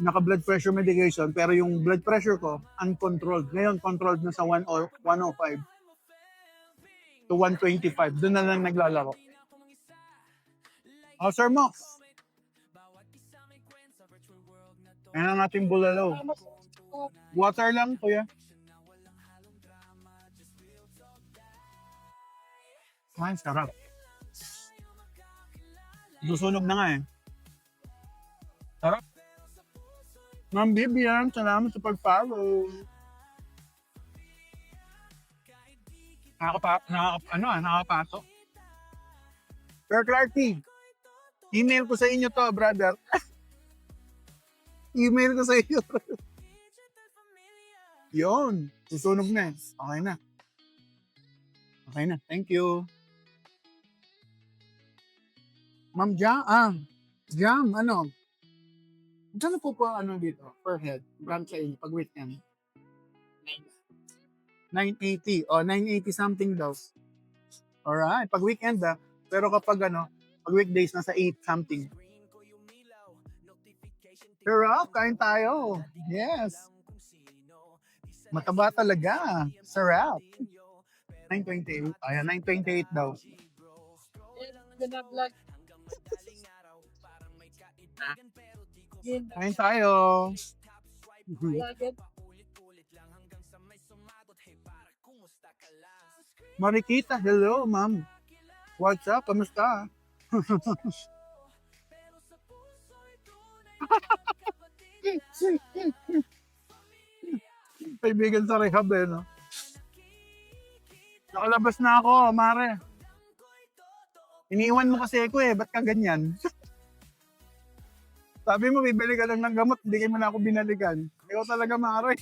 naka-blood pressure medication, pero yung blood pressure ko, uncontrolled. Ngayon, controlled na sa 105 to 125. Doon na lang naglalaro. Oh, Sir Mox. Ayan ang ating bulalo. Water lang, kuya. Ay, sarap. Susunog na nga eh. Sarap. Ma'am Vivian, salamat sa pag-follow. Nakakapasok. Sir Clarky, email ko sa inyo to, brother. Email ko sa inyo. Yun, susunog na. Okay na. Okay na, thank you. Ma'am Jam, ano? Diyan na po po ano dito, per head, brand sa inyo, pag weekend. 980, 980 something daw. Alright, pag weekend pero kapag pag weekdays nasa 8 something. Sarap, kain tayo. Yes. Mataba talaga. Sarap. 928. Ayan, 928 daw. Kain tayo. Marikita, hello, ma'am. What's up? Kamusta? Kaibigan sa rehab no? Nakalabas na ako, Mare. Iniwan mo kasi ako ba't ka ganyan? Sabi mo, bibili ka lang ng gamot, hindi mo na ako binalikan. Ikaw talaga, Mare.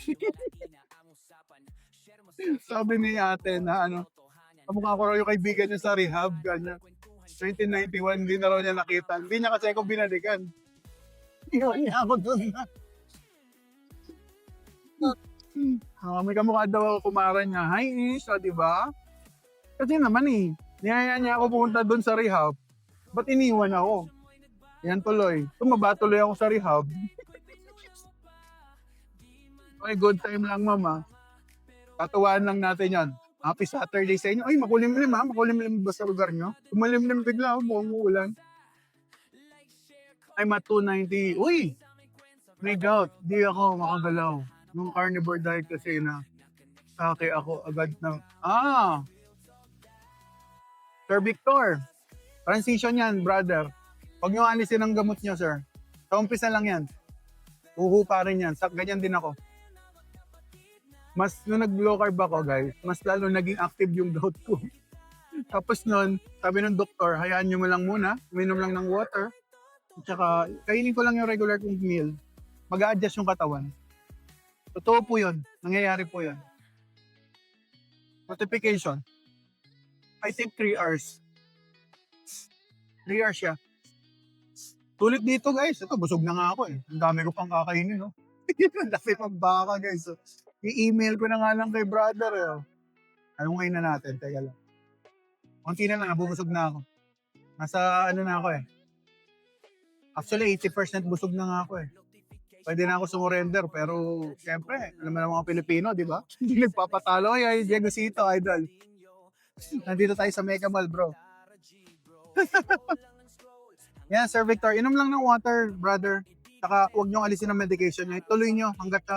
Sabi ni ate na kamukha ko raw yung kaibigan niya sa rehab, ganyan. 1991, hindi na raw niya nakita. Hindi niya kasi ako binalikan. Iwan niya ako dun na. May kamukha daw ako kumaran niya. Hi, Ish, di ba? Kasi naman niyaya niya ako pumunta dun sa rehab. Ba't iniwan ako? Yan tuloy. Tumaba tuloy ako sa rehab. Okay, good time lang, mama. Tatuwaan lang natin yan. Happy Saturday sa inyo. Ay, makulimlim Makulimlim ba sa lugar nyo? Kumalimlim bigla ako, buong ulan. I'm at 290. Uy! May gout. Di ako makagalaw. Nung carnivore diet kasi sake ako agad ng... Sir Victor. Transition yan, brother. Huwag nyo alisin ang gamot nyo, sir. Sa umpisa lang yan. Uhu pa rin yan. Ganyan din ako. Nung nag-low carb ako, guys, mas lalo naging active yung gout ko. Tapos nun, sabi ng doktor, hayaan nyo mo lang muna, uminom lang ng water, at saka kainin ko lang yung regular kong meal, mag-a-adjust yung katawan. Totoo po yun. Nangyayari po yun. Notification. I think 3 hours. 3 hours siya. Tulit dito, guys. Ito, busog na nga ako Ang dami ko pang kakainin, no? Ang dami pang baka, guys. I-email ko na nga lang kay brother. Anong ngayon na natin? Teka lang. Kunti na lang, nabubusog na ako. Nasa na ako Actually, 80% busog na nga ako Pwede na ako sumurrender, pero siyempre, alam mo na mga Pilipino, di ba? Hindi nagpapatalo. Ay, Diego Sito, idol. Nandito tayo sa Mega Mall, bro. Yan, Sir Victor, inom lang ng water, brother. Saka huwag niyong alisin ang medication niyo. Ituloy niyo hanggat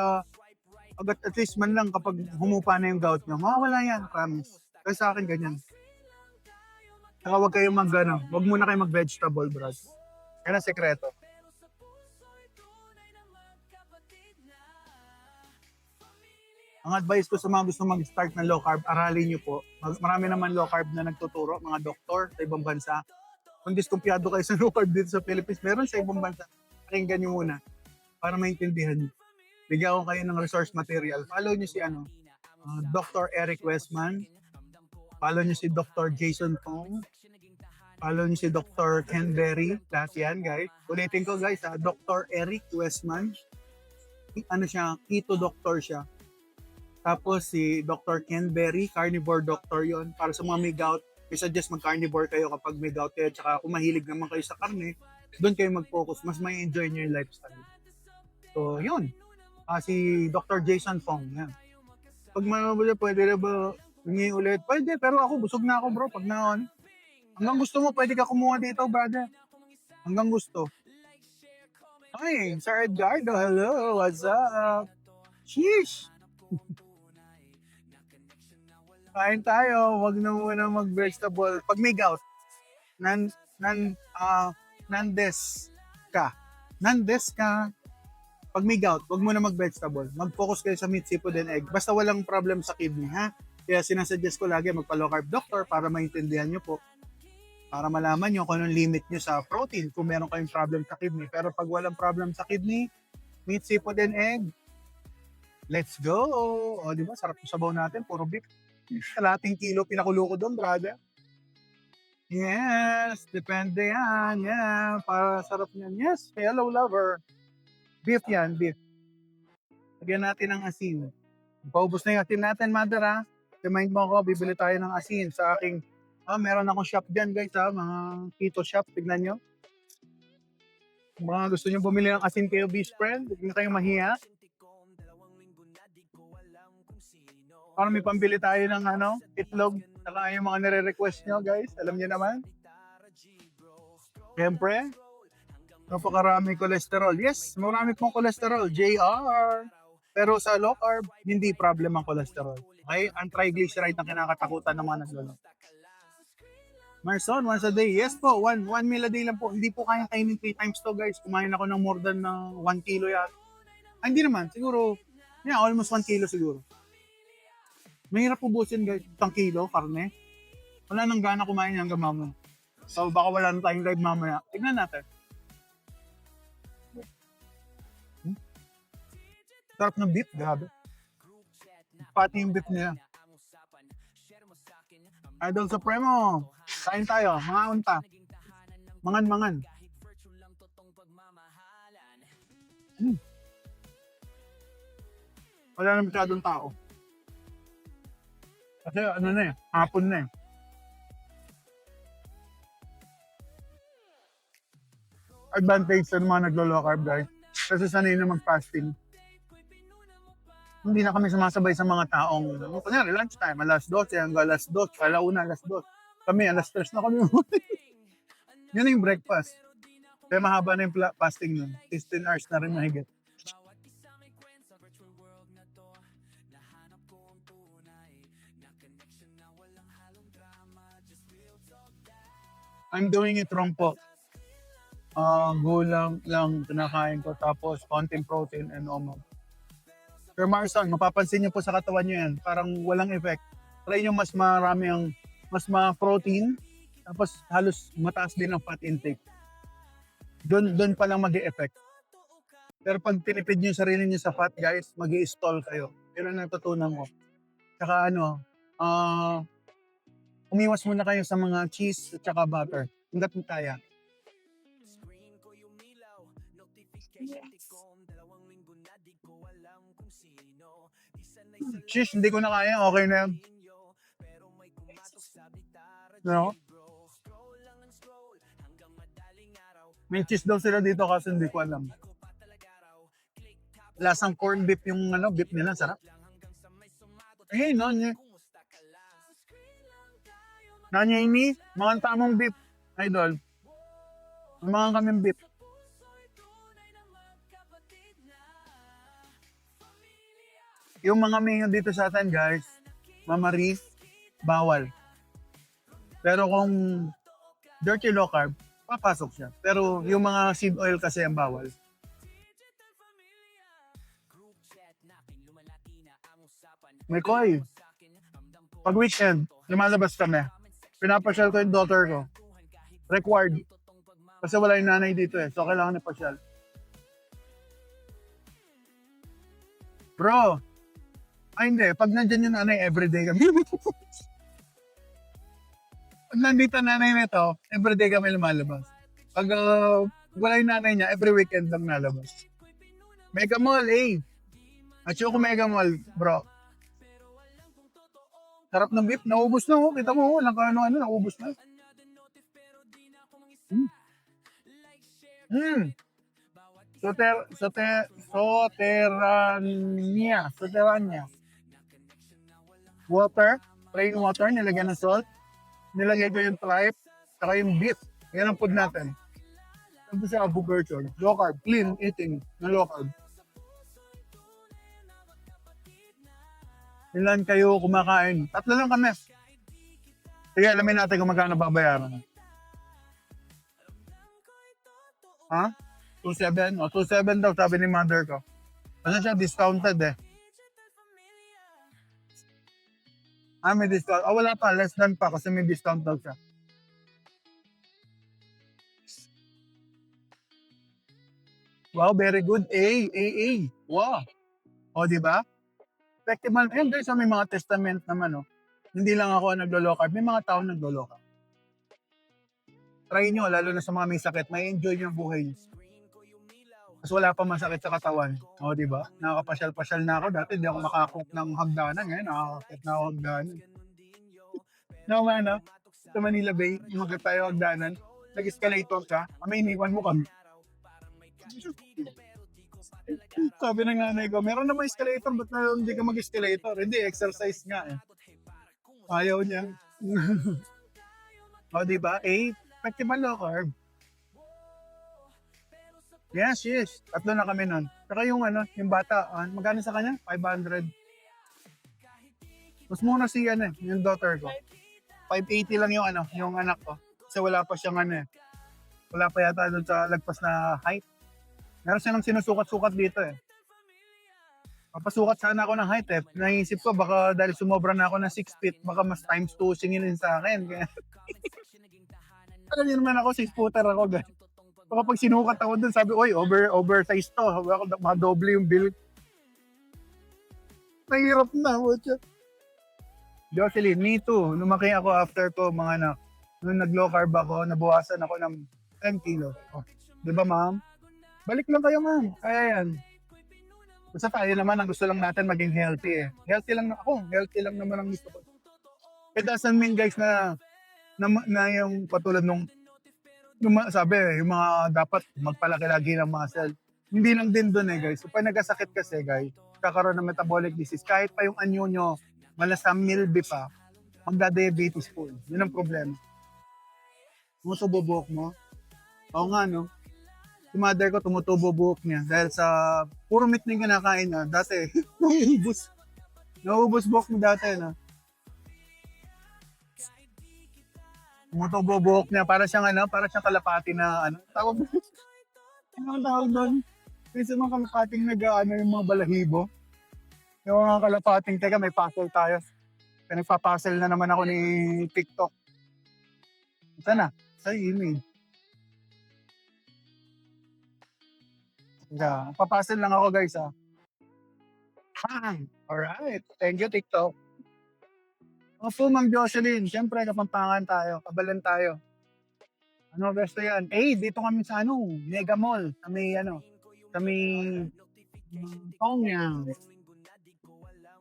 at least man lang kapag humupa na yung gout niyo. Mawawala yan, promise. Kasi sa akin, ganyan. Saka huwag kayong huwag muna kayong mag-vegetable, bro. Yan ang sekreto. Ang advice ko sa mga gusto mag-start ng low carb, aralin niyo po. Marami naman low carb na nagtuturo, mga doktor sa ibang bansa. Kung diskumpiyado kayo sa low carb dito sa Philippines, meron sa ibang bansa. Pakinggan niyo muna para maintindihan niyo. Bigyan ko kayo ng resource material. Follow niyo si Dr. Eric Westman. Follow niyo si Dr. Jason Tong. Follow niyo si Dr. Ken Berry. Lahat yan, guys. Ulitin ko, guys, Dr. Eric Westman. Keto doctor siya. Tapos si Dr. Ken Berry, carnivore doctor yon. Para sa mga may gout, I suggest mag-carnivore kayo kapag may gout kayo. Tsaka kung mahilig naman kayo sa karne, doon kayo mag-focus. Mas may enjoy nyo yung lifestyle. So, yun. Si Dr. Jason Fong. Yan. Pag manabula, pwede na ba hingi ulit? Pwede, pero ako, busog na ako bro. Pag naon. Hanggang gusto mo, pwede ka kumuha dito, brother. Hanggang gusto. Hi, Sir Edgardo. Hello, what's up? Sheesh. Kain tayo, wag na muna mag-vegetable. Pag may gout, nandes ka. Nandes ka. Pag may gout, wag mo na mag-vegetable. Mag-focus kayo sa meat, seafood, and egg. Basta walang problem sa kidney, ha? Kaya sinasuggest ko lagi magpa-low carb doctor para maintindihan nyo po. Para malaman nyo kung anong limit nyo sa protein kung meron kayong problem sa kidney. Pero pag walang problem sa kidney, meat, seafood, and egg, let's go! O, di ba? Sarap yung sabaw natin. Puro beef. Kalating kilo pinakulo ko doon, brother. Yes, depende yan. Yeah, para sarap niyan. Yes, hello lover. Beef yan, beef. Lagyan natin ng asin. Paubos na yung asin natin, mother ha. Remind mo ako, bibili tayo ng asin sa aking, meron akong shop dyan guys ha, mga keto shop, tignan nyo. Kung mga gusto nyo bumili ng asin kayo, beast friend, huwag na kayong mahiya. Para may pambili tayo ng itlog. Saka yung mga nire-request nyo guys. Alam nyo naman. Siyempre. Napakarami cholesterol. Yes, marami pong cholesterol. JR. Pero sa low carb, hindi problem ang cholesterol. Okay? Ang triglyceride ang kinakatakutan ng mga naglolo. Marson, once a day. Yes po, one meal a day lang po. Hindi po kaya kainin 3 times to guys. Kumain ako ng more than 1 kilo yata. Hindi naman. Siguro, almost 1 kilo siguro. Mahirap ubusin guys, 1 kilo, karne. Wala nang gana kumain hanggang mamaya. So baka wala na tayong live mamaya. Tignan natin. Sarap ng beef, grabe. Pati yung beef niya. Idol Supremo, kain tayo, mga unta. Mangan-mangan. Wala na masyadong tao. Kasi hapon na eh. Advantage sa mga naglo-low carb guys. Kasi sanay na mag-fasting. Hindi na kami sumasabay sa mga taong, kunyari lunchtime, alas 12 hanggang alas 2, alauna, alas 2. Kami, alas 3 na kami. Yun yung breakfast. Kaya mahaba na yung fasting nun. 16 hours na rin mahigit. I'm doing it wrong po. Gulang lang kinakain ko tapos konting protein and almond. Pero Marson, mapapansin niyo po sa katawan niyo yan, parang walang effect. Try niyo mas protein, tapos halos mataas din ang fat intake. Doon pa lang mag-e-effect. Pero pag tinipid niyo yung sarili niyo sa fat, guys, mag-i-stall kayo. Yun ang natutunan ko. Tsaka umiwas muna kayo sa mga cheese at saka butter. Hanggat mo kaya. Yes. Cheese, hindi ko na kaya. Okay na yan. No? May cheese daw sila dito kasi hindi ko alam. Lasang corn beef yung beef nila. Sarap. Eh, Nanya ini, mga tamang beef. Idol. Mga kaming beef. Yung mga menu dito sa atin, guys, mamari, bawal. Pero kung dirty low carb, papasok siya. Pero yung mga seed oil kasi ang bawal. May koy. Pag weekend, lumalabas kami. Pinapasyal ko yung daughter ko. Required. Kasi wala yung nanay dito eh. So, kailangan ipasyal. Bro, hindi. Pag nandyan yung nanay, everyday kami. Pag nandito nanay nito, everyday kami lumalabas. Pag wala yung nanay niya, every weekend lang nalabas. Mega Mall, eh. At yung Mega Mall, bro. Sarap ng beef. Naubos na, oh. Kita mo, walang ano-ano, naubos na. Mm. Mm. Soterania. Water, plain water, nilagyan ng salt. Nilagay ko yung tripe, saka yung beef. Yan ang food natin. Ito siya, Abu Gertrude. Low carb, clean eating na low carb. Ilan kayo kumakain? 3 lang kami. Sige, alamin natin kung magkano babayaran. Ha? 2.7? O, 2.7 daw, sabi ni mother ko. Kasi siya, discounted eh. May discount. Wala pa, less than pa kasi may discount daw siya. Wow, very good. A. Wow. O, di ba? Effective man. Ayan guys, may mga testament naman, oh. Hindi lang ako naglo-low carb, may mga tao naglo-low carb. Try nyo, lalo na sa mga may sakit, may enjoy nyo ang buhay nyo. Mas wala pa masakit sa katawan. O, di ba? Nakakapasyal-pasyal na ako. Dati hindi ako makakok ng hagdanan. Ngayon, nakakakit na ako hagdanan. Naman, no? Sa Manila Bay, mag tayo hagdanan. Nag-escalator ka, may iniwan mo kami. Sabi ng nanay ko, meron na may escalator, ba't na hindi ka mag-escalator? Hindi, exercise nga eh. Ayaw niya. O, di ba? Effective man low carb. Yes. 3 na kami nun. Saka yung bata, magkano sa kanya? 500. Mas muna si yung daughter ko. 580 lang yung anak ko. Kasi wala pa siyang wala pa yata doon sa lagpas na height. Meron silang sinusukat-sukat dito eh. Papasukat sana ako ng height eh. Naisip ko baka dahil sumobra na ako ng 6 feet, baka mas times 2 singilin sa akin. Alam niyo naman ako, 6 footer ako guys. So kapag sinukat ako dun, sabi, oy, oversize to. Baka madoble yung bill. Nahirap na. Jocelyn, me too. Lumaki ako after ko, mga anak. Nung nag-low carb ako, nabuwasan ako ng 10 kilo. Oh, di ba, ma'am? Balik lang kayo, ma'am. Kaya yan. Basta tayo naman, ang gusto lang natin maging healthy eh. Healthy lang naman ang gusto ko. It doesn't mean guys na yung patulad nung sabi, yung mga dapat magpalaki lagi ng muscle. Hindi lang din doon eh guys. So pag nagkasakit kasi guys, kakaroon ng metabolic disease, kahit pa yung anyo nyo, malasang milby pa, magda-diabetes po. Yun ang problema. Tumutubo buhok mo? Oo nga no. Si mother ko tumutubo buhok niya dahil sa puro meat na yung kinakain na. Dati, nauubos buhok mo dati na. Tumutubo buhok niya para siyang kalapati na tawag mo. Anong tawag doon? Kasi mga kalapating yung mga balahibo. Yung mga kalapating, teka may puzzle tayo. Nagpa-puzzle na naman ako ni TikTok. Sana, sa email. Papuzzle lang ako guys Alright, thank you TikTok. Po, Ma'am Jocelyn, siyempre Kapampangan tayo, Kabalan tayo. Ano besto yan? Dito kami sa Mega Mall, sa may Tongyang.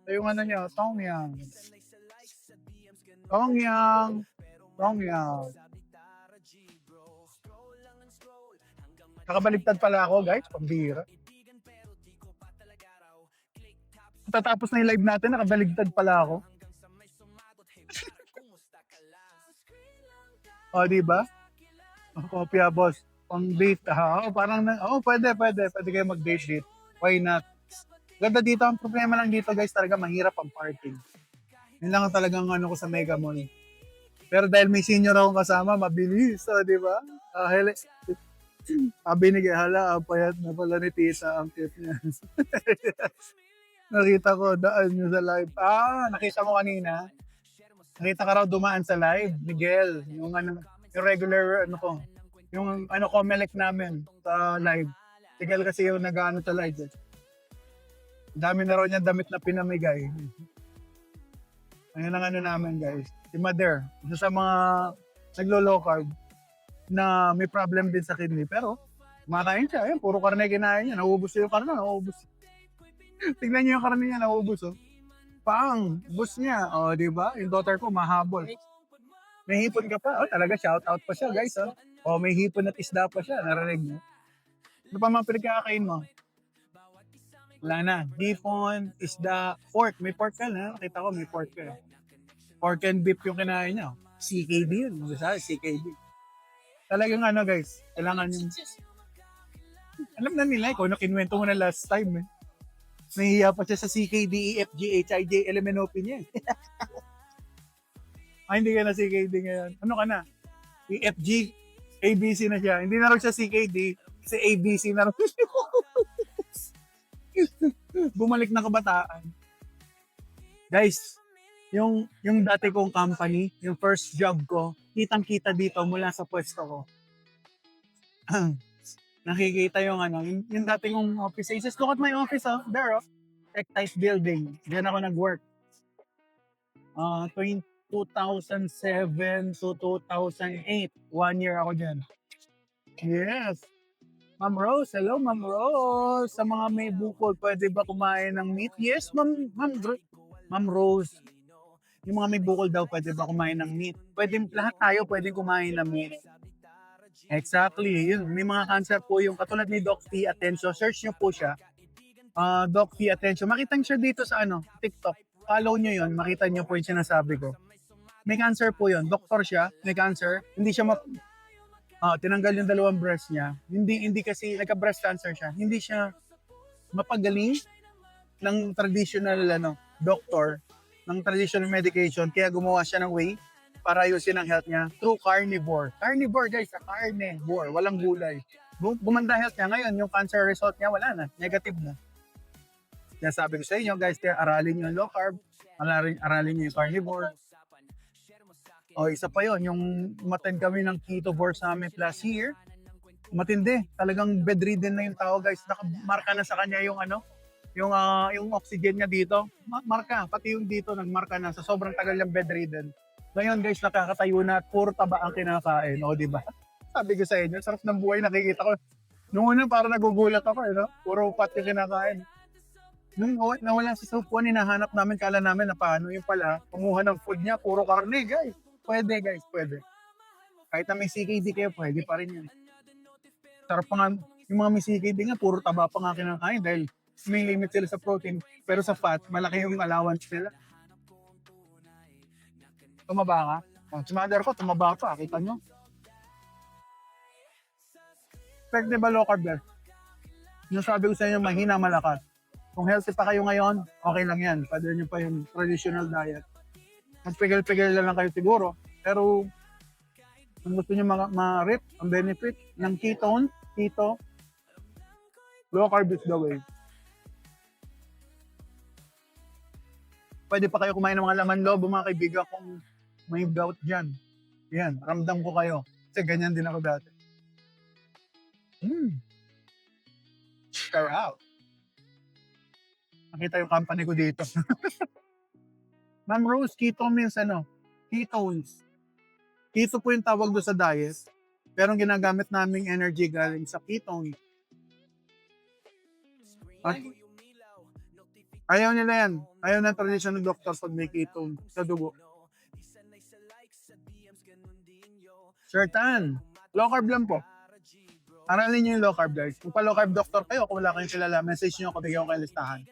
So yung nyo, Tongyang. Nakabaligtad pala ako guys, pambira. Tatapos na yung live natin, nakabaligtad pala ako. O, diba? Kopya, boss. Pang-date, parang, pwede kayo mag-date. Why not? Ganda dito, ang problema lang dito, guys, talaga mahirap ang parking. Yun lang talagang ko sa Mega Mall. Pero dahil may senior akong kasama, mabilis, diba? Sabi ni Gehala, payat na pala ni Tita, ang cute niya. Nakita ko, daan nyo sa live. Nakita mo kanina? Nakita ka raw dumaan sa live, Miguel, yung regular, yung Comelec namin sa live. Miguel kasi yung nag-ano sa live. Dami na raw niya damit na pinamigay. Ayun ang namin guys. Si Mother, isa sa mga naglo-low carb na may problem din sa kidney. Pero, kumakain siya. Ayun, puro karne kinain niya. Nauubos yung karne, nauubos. Tignan niyo yung karne niya, nauubos. Pang, bus niya. O, di ba? Yung daughter ko, mahabol. May hipon ka pa. O, talaga, shout out pa siya, guys. O, may hipon at isda pa siya. Narinig mo? Ano pa mga pinagkakain mo? Wala na. Hipon, isda, pork. May pork ka na. Nakita ko, may pork ka. Pork and beef yung kinain niya. CKD yun. Sabi, CKD. Talagang ano, guys. Kailangan yung... Alam na nila, ikaw na kinuwento mo na last time. Nahihiya pa siya sa CKD, EFG, HIJ, LMNOP niya. Hindi ka na CKD ngayon. Ano ka na? EFG, ABC na siya. Hindi na rin siya CKD, si ABC na rin. Bumalik na kabataan. Guys, yung dati kong company, yung first job ko, kitang-kita dito mula sa pwesto ko. Nakikita yung yung dati kong office. Just look at my office, there, Tech-type building. Diyan ako nag-work. 2007 to 2008. 1 year ako dyan. Yes. Ma'am Rose, hello Ma'am Rose. Sa mga may bukol, pwede ba kumain ng meat? Yes, Ma'am Rose. Yung mga may bukol daw, pwede ba kumain ng meat? Pwede, lahat tayo pwede kumain ng meat. Exactly. Yun. May mga cancer po yung katulad ni Doc P. Attention. Search nyo po siya. Doc P. Attention. Makita nyo siya dito sa TikTok. Follow nyo yun. Makita nyo po yung sinasabi ko. May cancer po yun. Doktor siya. May cancer. Hindi siya tinanggal yung 2 breast niya. Hindi kasi nagka-breast cancer siya. Hindi siya mapagaling ng traditional doctor, ng traditional medication. Kaya gumawa siya ng way para ayusin ang health niya through carnivore. Carnivore, guys, carnivore. Walang gulay. Gumanda health niya. Ngayon, yung cancer result niya, wala na. Negative na. Kaya sabi ko sa inyo, guys, kaya aralin niyo yung low carb, aralin niyo yung carnivore. O, isa pa yon, yung umattend kami ng ketovore summit last year. Matindi. Talagang bedridden na yung tao, guys. Nakamarka na sa kanya yung yung oxygen niya dito. Marka. Pati yung dito, nagmarka na sa sobrang tagal yung bedridden. Ngayon, guys, nakakatayo na at puro taba ang kinakain. O, di ba? Sabi ko sa inyo, sarap ng buhay nakikita ko. Noong una, parang nagugulat ako, Puro pat yung kinakain. Nung nawala si Sopuan, hinahanap namin, kala namin na paano yung pala, kumuha ng food niya, puro karne, guys. Pwede, guys, pwede. Kahit na may CKD kayo, pwede pa rin yan. Sarap pa nga, yung mga may CKD nga, puro taba pa nga kinakain dahil may limit sila sa protein. Pero sa fat, malaki yung allowance nila. Tumaba ka? Si mother ko, tumaba pa. Kita nyo? Effective ba low carb? Yung sabi ko sa inyo, mahina, malakas. Kung healthy pa kayo ngayon, okay lang yan. Pwede nyo pa yung traditional diet. Magpigil-pigil lang kayo siguro. Pero, kung gusto nyo ma-rip, ang benefit ng keto, low carb is the way. Pwede pa kayo kumain ng mga laman loob, mga kaibigan kung may gout dyan. Yan, ramdam ko kayo. Kasi ganyan din ako dati. Share out. Nakita yung company ko dito. Ma'am Rose, keto means ketones. Keto po yung tawag doon sa diet. Pero ang ginagamit naming energy galing sa ketone. Ayaw nila yan. Ayaw ng traditional doctors pag may ketone sa dugo. Sir Tan, low carb lang po. Aralin niyo yung low carb, guys. Kung pa low carb doctor kayo, kung wala kayong kilala, message niyo ako, bigyan ko kayo listahan.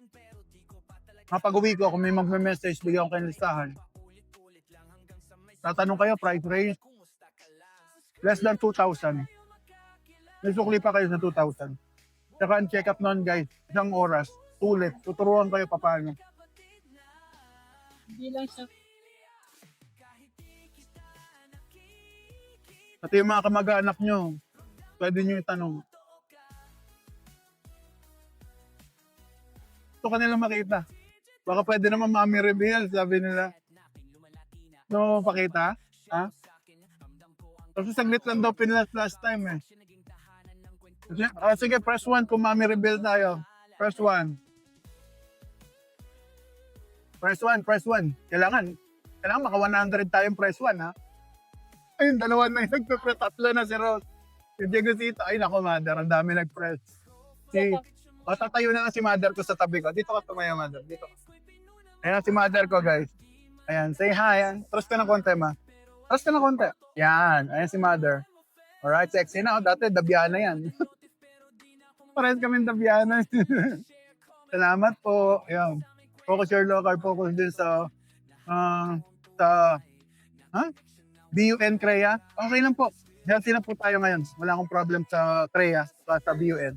Kapag uwi ko, kung may magme-message, bigyan ko kayo listahan. Tatanong kayo, price range. Less than 2,000. May sukli pa kayo sa 2,000. Tsaka ang check-up noon, guys, 1 oras, sulit. Tuturuan kayo paano. Hindi lang siya. Pati yung mga kamag-anak nyo, pwede nyo itanong. Ito kanilang makita. Baka pwede naman mami reveal, sabi nila. No, pakita? Ha? Kasi saglit lang daw pinilas last time eh. Sige, press 1 kung mami reveal tayo. Press 1. Press 1. Kailangan maka 100 tayong press 1 ha. Ayun, 2 na yung nagpe-press, 3 na si Rose. Si Diego Zito, ay nako mother, ang dami nag-press. Tatayo na nga si mother ko sa tabi ko. Dito ka tumayo, mother. Dito. Ayan si mother ko, guys. Ayan, say hi. Ayan. Trust ka ng konti, ma. Trust ka ng konti. Yan, ayan si mother. Alright, sexy na. Dati, Dabiana yan. Parehas kami Dabiana. Salamat po. Ayan. Focus your local, focus din sa BUN CREA. Okay lang po. Healthy na po tayo ngayon. Wala akong problem sa CREA sa BUN.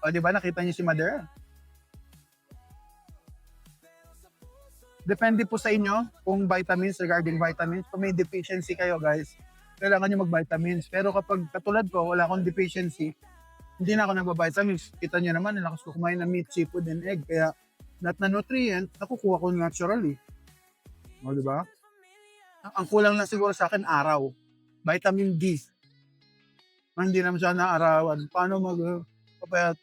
O, di ba? Nakita niyo si mother? Depende po sa inyo kung vitamins, regarding vitamins. Kung may deficiency kayo, guys, kailangan nyo mag-vitamins. Pero kapag katulad ko, wala akong deficiency, hindi na ako nagba-vitamins. Kita nyo naman, nalakas ko kumain ng meat, seafood, and egg. Kaya lahat na nutrient, nakukuha ko naturally. O, di ba? Ang kulang lang siguro sa akin, araw. Vitamin D. Hindi naman siya naarawan. Paano papayat?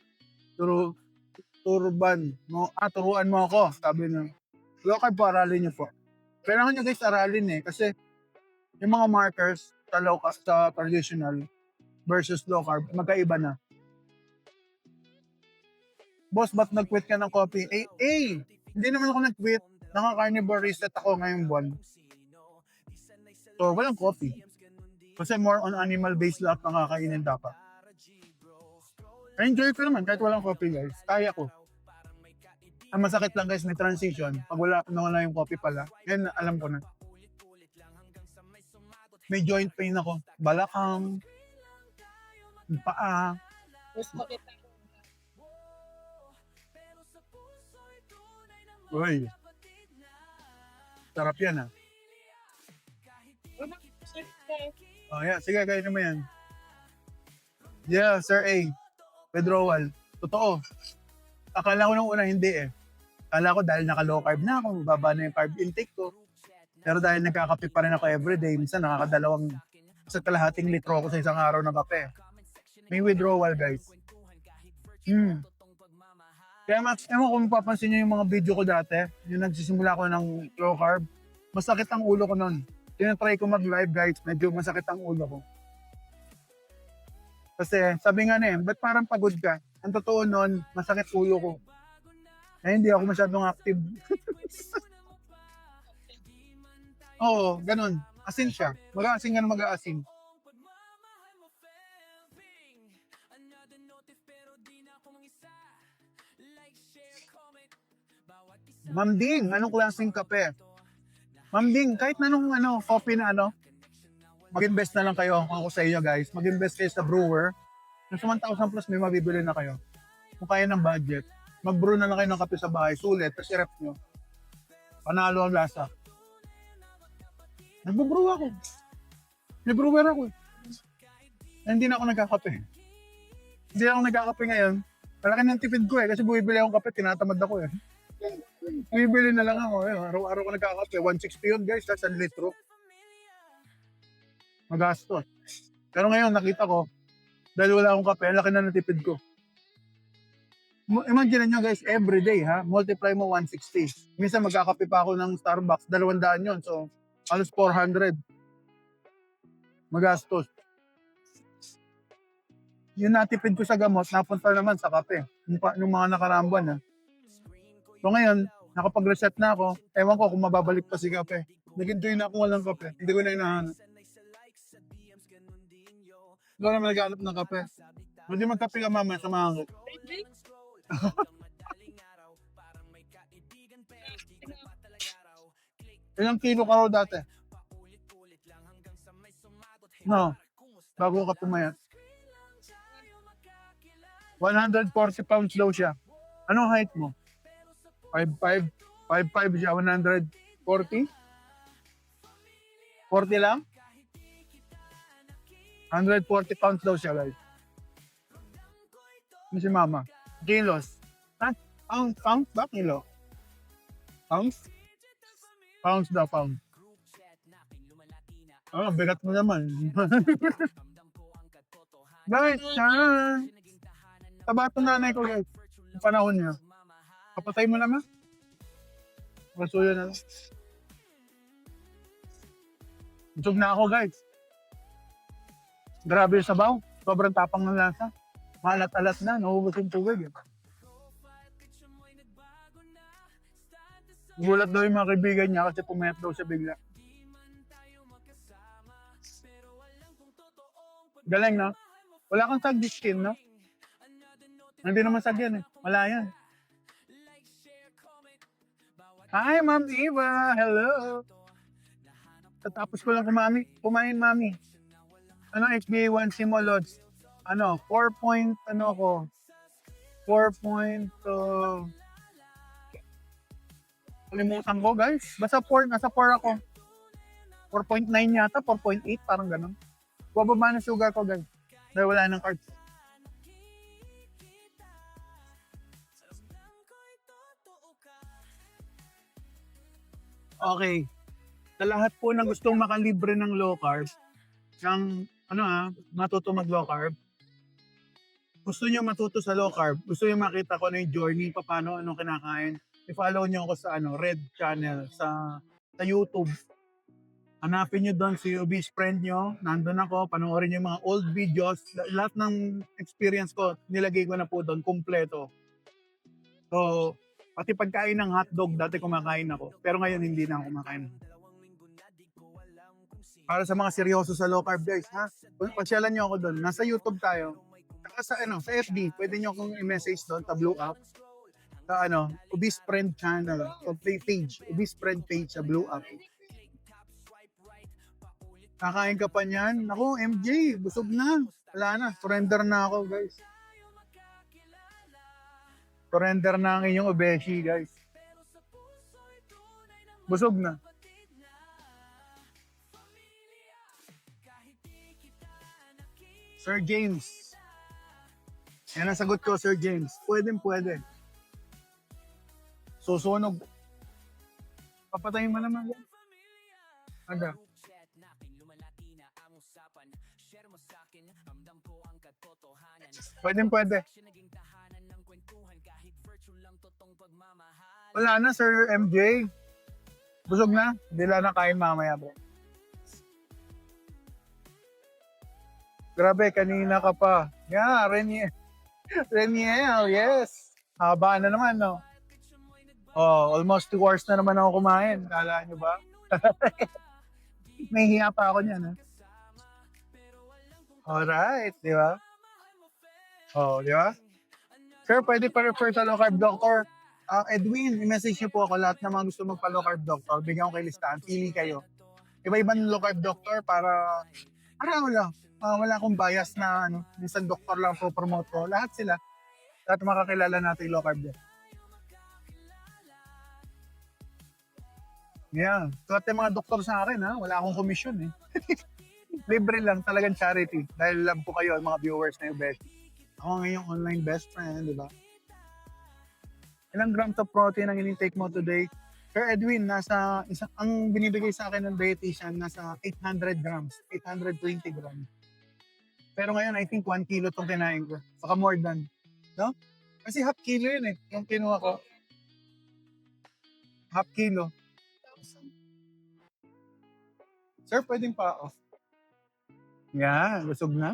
Turuan mo ako. Sabi niya. Low carb po, aralin niyo po. Kailangan nyo guys aralin kasi yung mga markers sa low carb, sa traditional versus low carb, magkaiba na. Boss, ba't nag-quit ka ng coffee? Hindi naman ako nag-quit. Naka-carnivore reset ako ngayong buwan. So, walang coffee. Kasi more on animal-based lahat ang kakainin dapat. Enjoy ko naman kahit walang coffee guys. Kaya ko. Ang masakit lang guys, may transition. Pag nawala yung coffee pala, yan alam ko na. May joint pain ako. Balakang, paa. Uy. Sarap yan Oh yeah, sige kayo naman yan. Yeah, Sir A. Withdrawal. Totoo. Akala ko nung una hindi Akala ko dahil naka-low carb na ako, baba na yung carb intake ko. Pero dahil nagkakape pa rin ako everyday, minsan nakakadalawang sa kalahating litro ako sa isang araw ng kape. May withdrawal, guys. Kaya kung papansin nyo yung mga video ko dati, yung nagsisimula ko ng low carb, masakit ang ulo ko nun. Tinatry ko mag-live, guys, medyo masakit ang ulo ko. Kasi sabi nga ba't parang pagod ka? Ang totoo nun, masakit ulo ko. Hindi ako masyadong active. Oo, ganun. Asin siya. Mag-aasin ka na mag-aasin. Ma'am Ding, anong klaseng kape? Ma'am Ding, kahit na nung coffee na mag-invest na lang kayo kung ako sa inyo guys. Mag-invest kayo sa brewer. Yung 1,000 plus may mabibili na kayo. Kung kaya ng budget, mag-brew na lang kayo ng kape sa bahay. Sulit, tapos i-rep nyo. Panalo ang lasa. Nag-brew ako. Nag-brewer ako. Hindi na ako nagkakape. Hindi na ako nagkakape ngayon. Malaki ng tipid ko kasi bumibili akong kape, tinatamad ako Bumibili na lang ako. Araw-araw ko nagkakape. 160 yun guys, that's 1 litro. Magastos. Pero ngayon nakita ko, dahil wala akong kape, laki na ng tipid ko. Imagine nyo guys, everyday multiply mo 160. Minsan magkakape pa ako ng Starbucks, 200 yun. So, alos 400. Magastos. Yung natipid ko sa gamot, napunta naman sa kape. Nung mga nakarambuan So ngayon, nakapag-reset na ako. Ewan ko kung mababalik pa si kape. Nag-enjoy na ako walang kape. Hindi ko na hinahanap. Hindi ko naman nag-aanap ng kape. Hindi magkape ka mama sa mga ko. Ilang kilo ka raw dati? No. Bago ka pumayat. 140 pounds daw siya. Anong height mo? 5'5"? 5'5" siya, 140? 40 lang? 140 pounds daw siya, guys. Ano si mama? Kilos. Pounds ba? Kilo? Pounds? Pounds daw, pounds. Bigat mo naman. Guys, taba itong nanay ko, guys. Yung panahon niya. Kapatay mo naman. Masuyo na lang. Busog na ako, guys. Grabe yung sabaw. Sobrang tapang ng lasa. Maalat-alat na. Naubos yung tubig. Gulat daw yung mga kaibigan niya kasi pumayat daw siya bigla. Galing, no? Wala kang sag skin, no? Hindi naman sag yan, eh. Wala yan. Hi, Ma'am Eva! Hello! Tatapos ko lang kumain, Mami. Ano, HbA1c mo, Lods? Ano, 4 point, ano ako? 4 point, kalimutan ko, guys. Basta 4, nasa 4 ako. 4.9 yata, 4.8, parang ganun. Bababa na sugar ko, guys. Dahil wala ng carbs. Okay. Sa lahat po na gustong makalibre ng low carb, ng matuto mag low carb, gusto nyo matuto sa low carb, gusto nyo makita ko ano yung journey, paano, anong kinakain, i-follow nyo ako sa Red Channel, sa YouTube. Hanapin nyo doon si Obese Friend nyo, nandun ako, panoorin nyo yung mga old videos, lahat ng experience ko, nilagay ko na po doon, kumpleto. So, pati pagkain ng hotdog, dati kumakain ako, pero ngayon hindi na ako kumakain. Para sa mga seryoso sa low carb, guys, ha? Pasyalan nyo ako doon, nasa YouTube tayo. Sa FB, pwede nyo akong i-message doon, sa Blue App. Sa Obese Friend Channel, o page, Obese Friend page sa Blue App. Kakain ka pa niyan? Ako, MJ, busog na. Wala na, surrender na ako, guys. Surrender na ang inyong obeshi, guys. Busog na. Sir James. Yan ang sagot ko, Sir James. Pwede. Susunog. Papatayin mo naman. Aga. Pwede. Wala na, Sir MJ. Busog na. Hindi lang na kain mamaya, bro. Grabe, kanina ka pa. Yeah, Reniel, yes. Haba na naman, no? Oh, almost 2 hours na naman ako kumain. Kala nyo ba? May hiya pa ako niyan, ha? Alright, di ba? Oh, di ba? Sir, pwede pa refer sa low carb doctor. Edwin, i-message niyo po ako lahat ng mga gusto magpa-low carb doctor. Bigyan ko kayo listahan. Pili kayo. Iba-iba ng low carb doctor para wala akong bias na minsan doktor lang po promote ko. Lahat sila. Lahat makakilala natin low carb doctor. Yeah. So at yung mga doktor sa akin, ha? Wala akong komisyon, eh. Libre lang, talagang charity. Dahil love ko kayo, mga viewers na yung best. Ako ngayong online best friend, di ba? Ilang grams of protein ang in-intake mo today? Sir Edwin, ang binibigay sa akin ng dietitian, nasa 800 grams, 820 grams. Pero ngayon, I think 1 kilo itong kinain ko. Baka more than. No? Kasi half kilo yun, eh. Yung kinuha ko. Half kilo. Sir, pwedeng pa off. Yeah, busog na.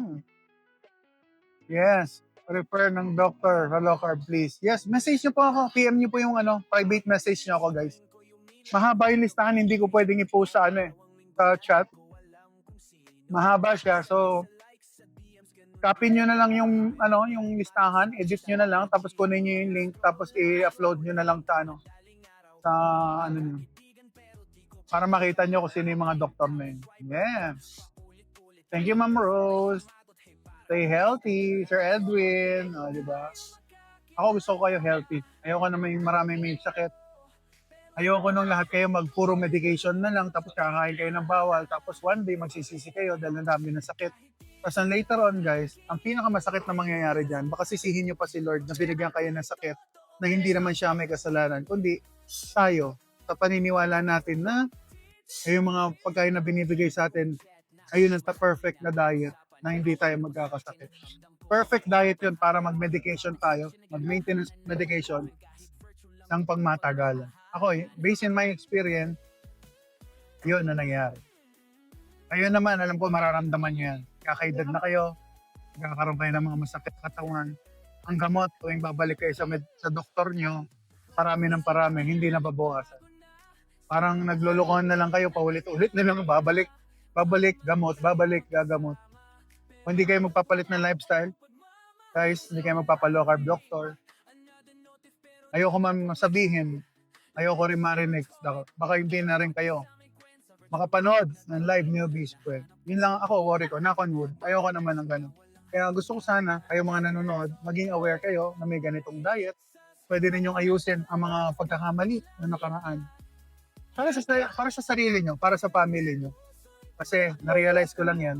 Yes. Refer ng doctor sa low carb, please. Yes, message nyo po ako. PM nyo po yung private message nyo ako, guys. Mahaba yung listahan, hindi ko pwedeng i-post sa sa chat. Mahaba siya, so copy nyo na lang yung yung listahan, edit nyo na lang, tapos kunin nyo yung link, tapos i-upload nyo na lang sa nyo. Para makita nyo kung sino yung mga doktor na yun. Yeah. Thank you, Ma'am Rose. Stay healthy, Sir Edwin. O, di ba? Ako gusto ko kayo healthy. Ayoko na maraming may sakit. Ayoko nung lahat kayo puro medication na lang, tapos kakain kayo ng bawal, tapos one day magsisisi kayo dahil ang dami ng sakit. Tapos later on, guys, ang pinakamasakit na mangyayari dyan, baka sisihin nyo pa si Lord na binigyan kayo ng sakit na hindi naman siya may kasalanan, kundi tayo, sa paniniwala natin na yung mga pagkain na binibigay sa atin, ayun ang perfect na diet na hindi tayo magkakasakit. Perfect diet yun para mag-medication tayo, mag-maintenance medication ng pangmatagalan. Ako, based in my experience, yun na nangyari. Ayun naman, alam ko mararamdaman nyo yan. Kakaedad na kayo, magkakaroon kayo ng mga masakit katawan. Ang gamot, tuwing babalik kayo sa doktor nyo, parami ng parami, hindi na babawasan. Parang naglulukohan na lang kayo, paulit-ulit na lang, babalik, gamot, babalik, gagamot. Kung hindi kayo magpapalit ng lifestyle, guys, hindi kayo magpapa-low carb doctor. Ayoko man sabihin, ayoko rin marinig, baka hindi na rin kayo makapanood ng live newbies friend. Yun lang ako, worry ko, knock on wood. Ayoko naman ng ganun. Kaya gusto ko sana, kayo mga nanonood, maging aware kayo na may ganitong diet. Pwede ninyong ayusin ang mga pagkakamali na nakaraan. Para sa sarili nyo, para sa family nyo. Kasi na-realize ko lang yan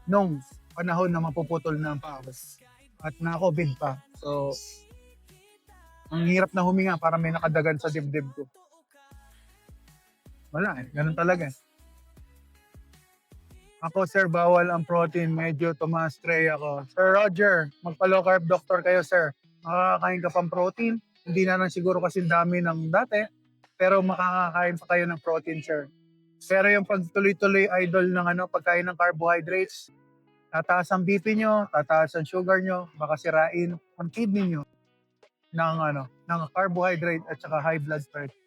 nung panahon na mapuputol na ang pawas. At na-COVID pa. So, ang hirap na huminga para may nakadagan sa dibdib ko. Wala eh. Ganun talaga eh. Ako, sir, bawal ang protein. Medyo tumas-stray ako. Sir Roger, magpa-low carb doctor kayo, sir. Makakakain ka pang protein. Hindi na lang siguro kasi dami ng dati. Pero makakakain pa kayo ng protein, sir. Pero yung pagtuloy-tuloy idol ng pagkain ng carbohydrates, tataas ang BP nyo, tataas ang sugar nyo, baka sirain ang kidney nyo ng carbohydrate at saka high blood pressure.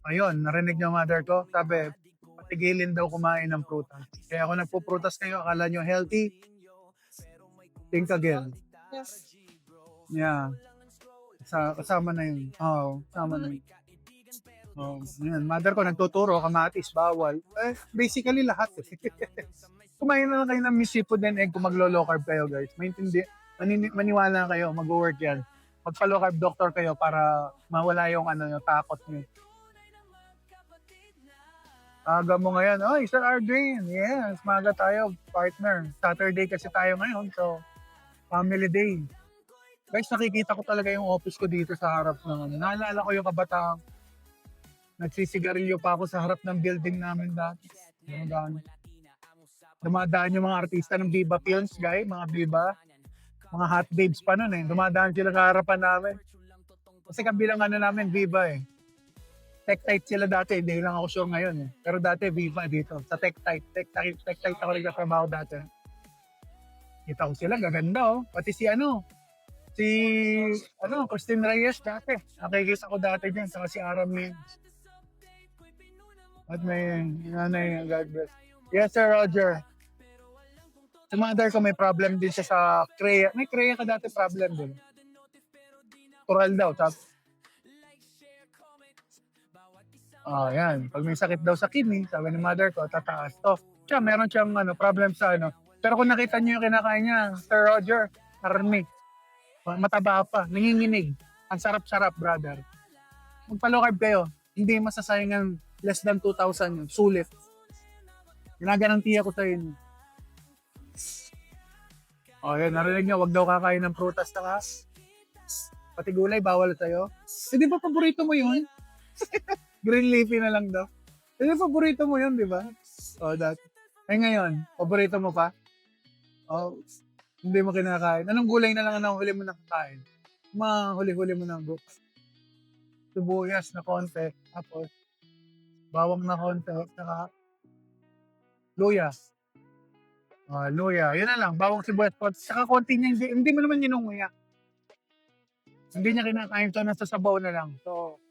Ayun, narinig niyo mother ko, sabi, patigilin daw kumain ng prutas. Kaya ako nagpuprutas kayo, akala nyo healthy, think again. Yeah. Kasama na yun. Oo, kasama na yun. Oh, yun. Mother ko nagtuturo, kamatis, bawal. Basically lahat. Kumain na lang kayo ng seafood and egg kung maglo-low carb kayo, guys. Maniwala kayo, mag-work yan. Magpa-low carb doctor kayo para mawala yung yung takot niyo. Aga mo ngayon. Oy, Sir Ardwin. Yes, maga tayo, partner. Saturday kasi tayo ngayon, so family day. Guys, nakikita ko talaga yung office ko dito sa harap ng naalala ko yung kabataan. Nagsisigarilyo pa ako sa harap ng building namin dati. Dumadaan yung mga artista ng Viva Films, guys, mga Viva. Mga hot babes pa nun eh. Dumadaan sila sa harapan namin. Kasi kabilang namin, Viva eh. Tech-tight sila dati, hindi lang ako sure ngayon eh. Pero dati, Viva dito. Sa Tech-tight ako nagtatrabaho dati. Kita ko sila, gaganda oh. Pati si Christine Reyes dati. Nakikita ko dati dyan, saka si Aram Mills. At may nanay, God bless. Yes, Sir Roger. Sa mother ko may problem din siya sa Crea. May Crea ka dati problem din. Tural daw, tapos yan. Pag may sakit daw sa kidney, sabi ni mother ko, tataas to. Meron siyang problem sa Pero kung nakita niyo yung kinakain niya, Sir Roger, karmi. Mataba pa, nanginginig. Ang sarap-sarap, brother. Magpa-low carb kayo, hindi masasayangan less than 2,000 yun. Sulit. Ginagarantiya ko sa inyo. Yan, narinig niyo, wag daw kakain ng prutas na pati gulay, bawal sa'yo. Hindi ba paborito mo yun? Green leafy na lang daw. Hindi paborito mo yun, di ba? Dati. Ngayon, paborito mo pa? Hindi mo kinakain. Anong gulay na lang ang huli mo nakakain? Huli-huli mo ng books. Sibuyas na konti. Tapos, bawang na konti. Saka, luya. Luya. Yun na lang. Bawang sibuyas konti. Saka konti niya. Hindi mo naman yinunguya. Hindi niya kinakain. So, nasa sabaw na lang. So,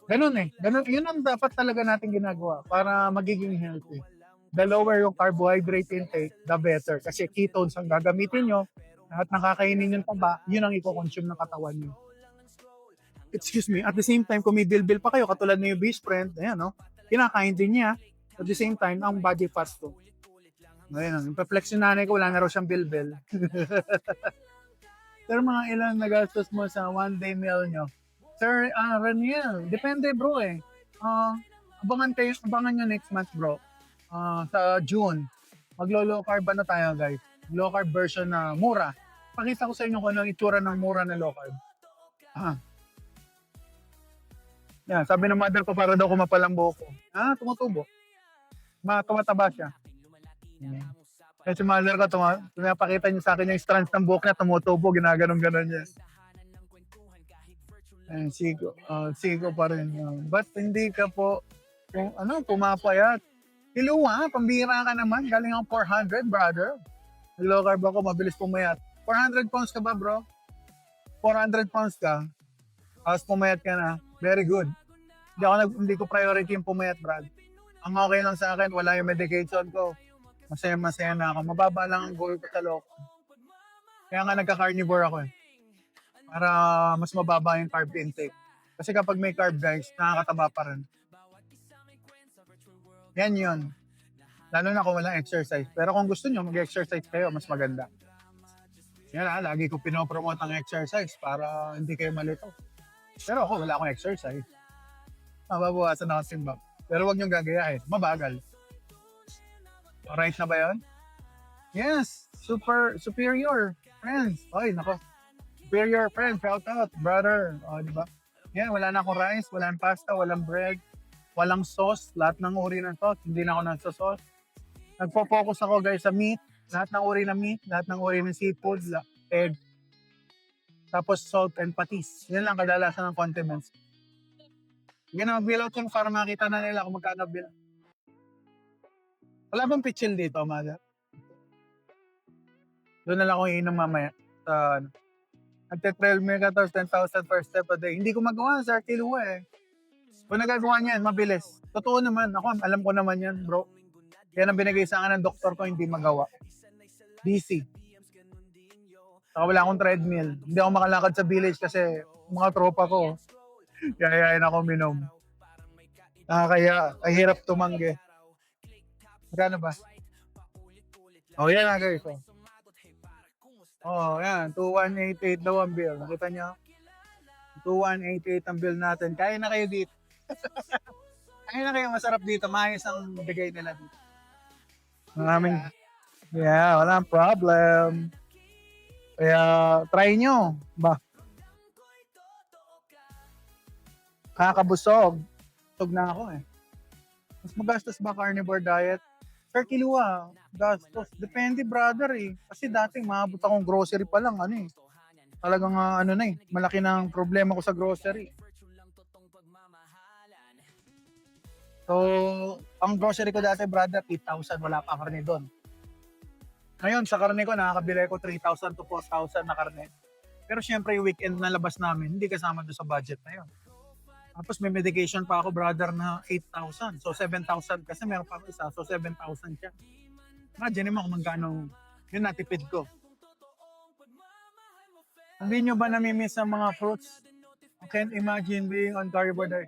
ganun eh. Yun ang dapat talaga natin ginagawa para magiging healthy. The lower yung carbohydrate intake, the better. Kasi ketones ang gagamitin nyo at nakakainin yung taba, yun ang i-consume ng katawan nyo. Excuse me, at the same time, kung may bilbil pa kayo, katulad na yung best friend, kinakain din niya. At the same time, ang body fat to. Ngayon, yung pa-flex yung nanay ko, wala na raw siyang bilbil. Pero mga ilang nagastos mo sa one day meal nyo? Sir Raniel, depende bro eh. Abangan nyo next month bro. Sa June, maglo-low carb tayo guys. Low carb version na mura. Pakita ko sa inyo kung ano ang itsura ng mura na low carb. Yan, sabi ng mother ko para daw kumapal ang buhok ko. Tumutubo. Tumataba siya. Kasi mother ko, pinapakita niya sa akin yung strands ng buhok niya, tumutubo, ginaganon-ganon niya. Sigo pa rin. But hindi ka po, pumapayat. Kiluwa, pambira ka naman. Galing ang 400, brother. Low carb ako, mabilis pumayat. 400 pounds ka ba, bro? 400 pounds ka. Tapos pumayat ka na. Very good. Hindi ko priority yung pumayat, Brad. Ang okay lang sa akin, wala yung medication ko. Masaya-masaya na ako. Mababa lang ang goal ko sa loko. Kaya nga nagka-carnivore ako eh. Para mas mababa yung carb intake. Kasi kapag may carb guys, nakakataba pa rin. Yan yun. Lalo na kung walang exercise. Pero kung gusto nyo, mag-exercise kayo, mas maganda. Yan lagi ko pinopromote ang exercise para hindi kayo malito. Pero ako, wala akong exercise. Mababawasan ako simbang. Pero huwag nyo gagayahin. Mabagal. Alright na ba yun? Yes! Superior friends. Oy, nako. Superior friends, shout out, brother. O, di ba? Yan, wala na akong rice, walang pasta, walang bread, walang sauce. Lahat ng uri ng sauce, hindi na ako nagsa-sauce. Nagpo-focus ako guys sa meat. Lahat ng uri ng meat, lahat ng uri ng seafood, egg. Tapos salt and patis. Yan lang kadalasan ng condiments. Bill out yung para makita na nila kung magkano bill. Wala bang pitchil dito, mother? Doon na lang ako iinom mamaya. Sa nagte-trail me ka 10,000 per step a day. Hindi ko magawa sa Kilua eh. Kung nagagawa niyan, mabilis. Totoo naman. Ako, alam ko naman yan, bro. Yan ang binigay sa akin ng doktor ko, hindi magawa. DC. Saka wala akong treadmill. Hindi ako makalakad sa village kasi mga tropa ko, yayayain ako minom. Kaya, ay hirap tumanggi. Magkano ba? Oh, yan na guys. Oh, yan. 2188 daw ang bill. Nakita niyo? 2188 ang bill natin. Kaya na kayo dito. Kaya na kayo masarap dito. Maayos ang bigay nila dito. Maraming. Yeah, walang problem. Kaya, try nyo. Ba? Kakabusog. Busog na ako eh. Mas magastos ba carnivore diet? Per kilo gastos. Depende brother eh. Kasi dati maabot akong grocery pa lang Talagang malaki ng problema ko sa grocery. So, ang grocery ko dati brother, 8,000 wala pa karne doon. Ngayon sa karne ko nakakabili ko 3,000 to 4,000 na karne. Pero syempre yung weekend na labas namin, hindi kasama doon sa budget na yun. Tapos may medication pa ako, brother, na 8,000. So, 7,000 kasi meron pa ako isa. So, 7,000 siya. Imagine mo kung magkano yun natipid ko. Hindi nyo ba namimiss ang mga fruits? I can't imagine being on carnivore diet.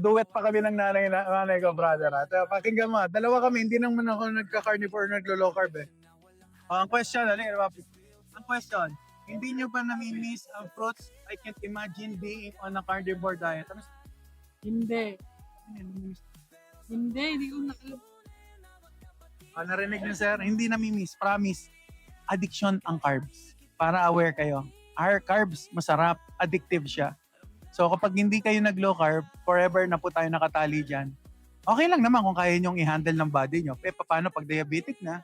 Duet pa kami ng nanay ko, brother. At pakinggan mo, dalawa kami, hindi naman ako nagka-carnivore, naglo-low carb eh. Ang question, hindi nyo ba nami-miss ang fruits? I can't imagine being on a carnivore diet. Hindi. Hindi ko nakalap. Narinig niyo, sir? Hindi nami-miss. Promise. Addiction ang carbs. Para aware kayo. Our carbs, masarap. Addictive siya. So kapag hindi kayo nag-low carb, forever na po tayo nakatali dyan. Okay lang naman kung kaya nyong i-handle ng body nyo. Paano pag diabetic na?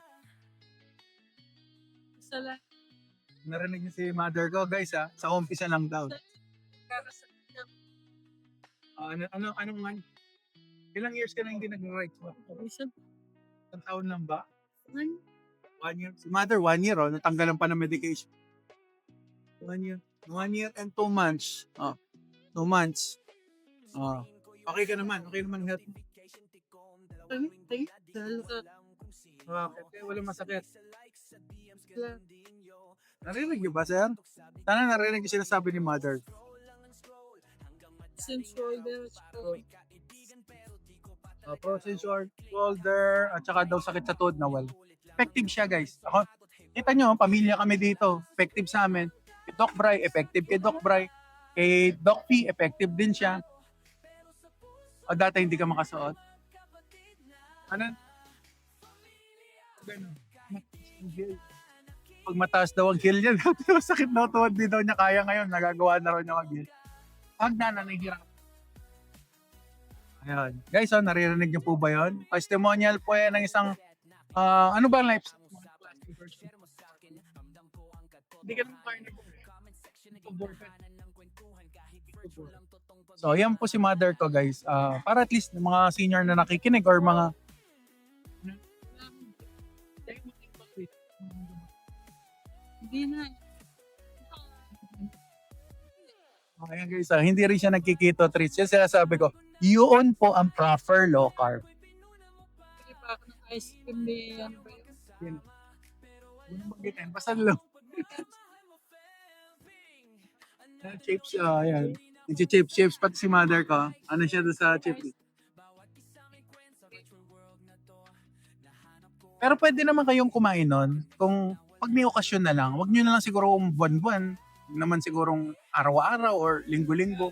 Salamat. Narinig niyo si mother ko, guys sa umpisa lang daw. Anong man? Ilang years ka na hindi nag-rides? Isang Taon lang ba? 1 year. Si mother, 1 year, natanggalan pa ng medication. 1 year. 1 year and 2 months. 2 months. Okay ka naman. Okay naman health. Okay, wala masakit. Narinig niyo ba, sir? Sana narinig niyo sinasabi ni mother. shoulder. Frozen shoulder, at saka daw sakit sa tuhod na wal. Effective siya, guys. Ako, kita nyo, pamilya kami dito. Effective sa amin. Kay Doc Bry, effective kay Doc Bry. Kay Doc P, effective din siya. O dati hindi ka makasuot. Ano? Pag mataas daw ang heel niya, sakit daw tuhod, di daw niya kaya ngayon. Nagagawa na rin niya mag-heel. Pag nananahirap. Ayan. Guys, naririnig niyo po ba yun? Testimonial po yan ng isang, ano ba ang life? Hindi ka naman carnivore. So, yan po si mother ko, guys. Para at least mga senior na nakikinig or mga Hindi na. Ayan guys, hindi rin siya nagkikito treats. Yan sinasabi ko, yun po ang proper low carb. Hindi pa ako ng ice cream ni ano ba yun? Yun. Yun ang magitin. Basta lang. Chips, ayan. Chips, pati si mother ko. Ano siya doon sa chips? Pero pwede naman kayong kumain nun kung pag may okasyon na lang. Huwag nyo na lang siguro buwan-buwan. Naman sigurong araw-araw or linggo-linggo.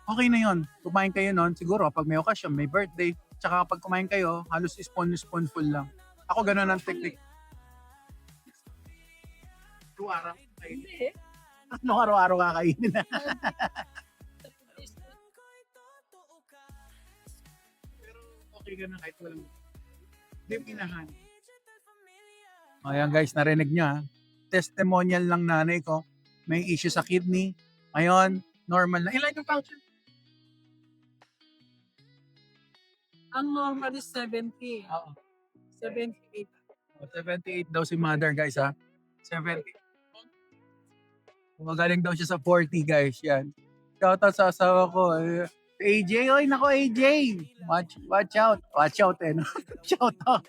Okay na yon. Kumain kayo nun. Siguro pag may okasyon, may birthday. Tsaka pag kumain kayo, halos spoonful lang. Ako ganun ang technique. Araw-araw. Hindi. Ano araw-araw kakainin na. Pero okay ka na kahit walang diminahan. Ayan guys, narinig nyo ha. Testimonial lang nanay ko. May issue sa kidney. Ngayon, normal na. Ilan yung function? Ang normal is 70. Oo. 78. 78 daw si mother guys ha. 70. Magaling daw siya sa 40 guys. Yan. Shoutout sa asawa ko. AJ, oy nako AJ. Watch out. Watch out eh. No? Shoutout.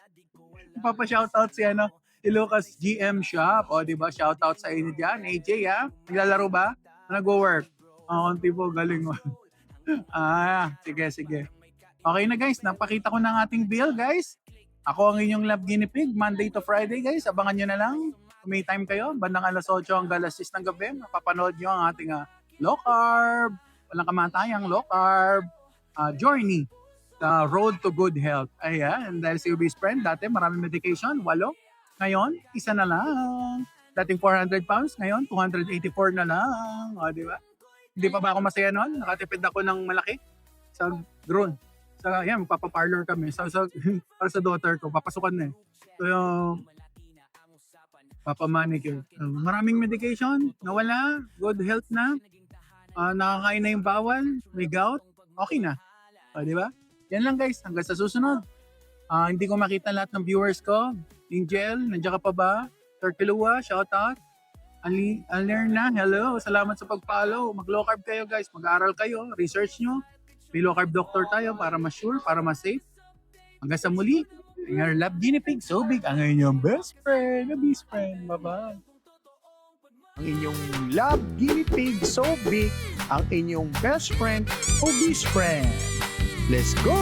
Papa-shoutout si ano. Si Lucas GM Shop. O, di ba? Shoutout sa inyo dyan. AJ, ha? Naglalaro ba? Nag-work? Konti po, galing mo. Sige. Okay na guys, napakita ko ng ating bill guys. Ako ang inyong love guinea pig, Monday to Friday guys. Abangan nyo na lang. Kung may time kayo, bandang alas 8 hanggang alas 6 ng gabi, mapapanood nyo ang ating low carb, walang kamatayang low carb journey. The road to good health. Ayan, dahil si Ubis friend, dati maraming medication, 8. Ngayon, isa na lang. Dating 400 pounds, ngayon 284 na lang. O, di ba? Hindi pa ba ako masaya noon? Nakatipid ako ng malaki sa drone. Yan, papaparlor kami. Para sa daughter ko, papasukan na eh. So, papamanicure. Maraming medication, nawala, good health na. Nakakain na yung bawal, may gout, okay na. O, di ba? Yan lang guys, hanggang sa susunod. Hindi ko makita lahat ng viewers ko. Angel, nandiyan ka pa ba? Tortilua, shoutout. Alerna, hello. Salamat sa pag-follow. Mag-low carb kayo guys. Mag-aaral kayo. Research nyo. May low carb doctor tayo para ma-sure, para ma-safe. Hanggang sa muli. Your love guinea pig, so big. Ang inyong best friend, a best friend. Bye-bye. Ang inyong love guinea pig so big, ang inyong best friend, obese friend. Let's go!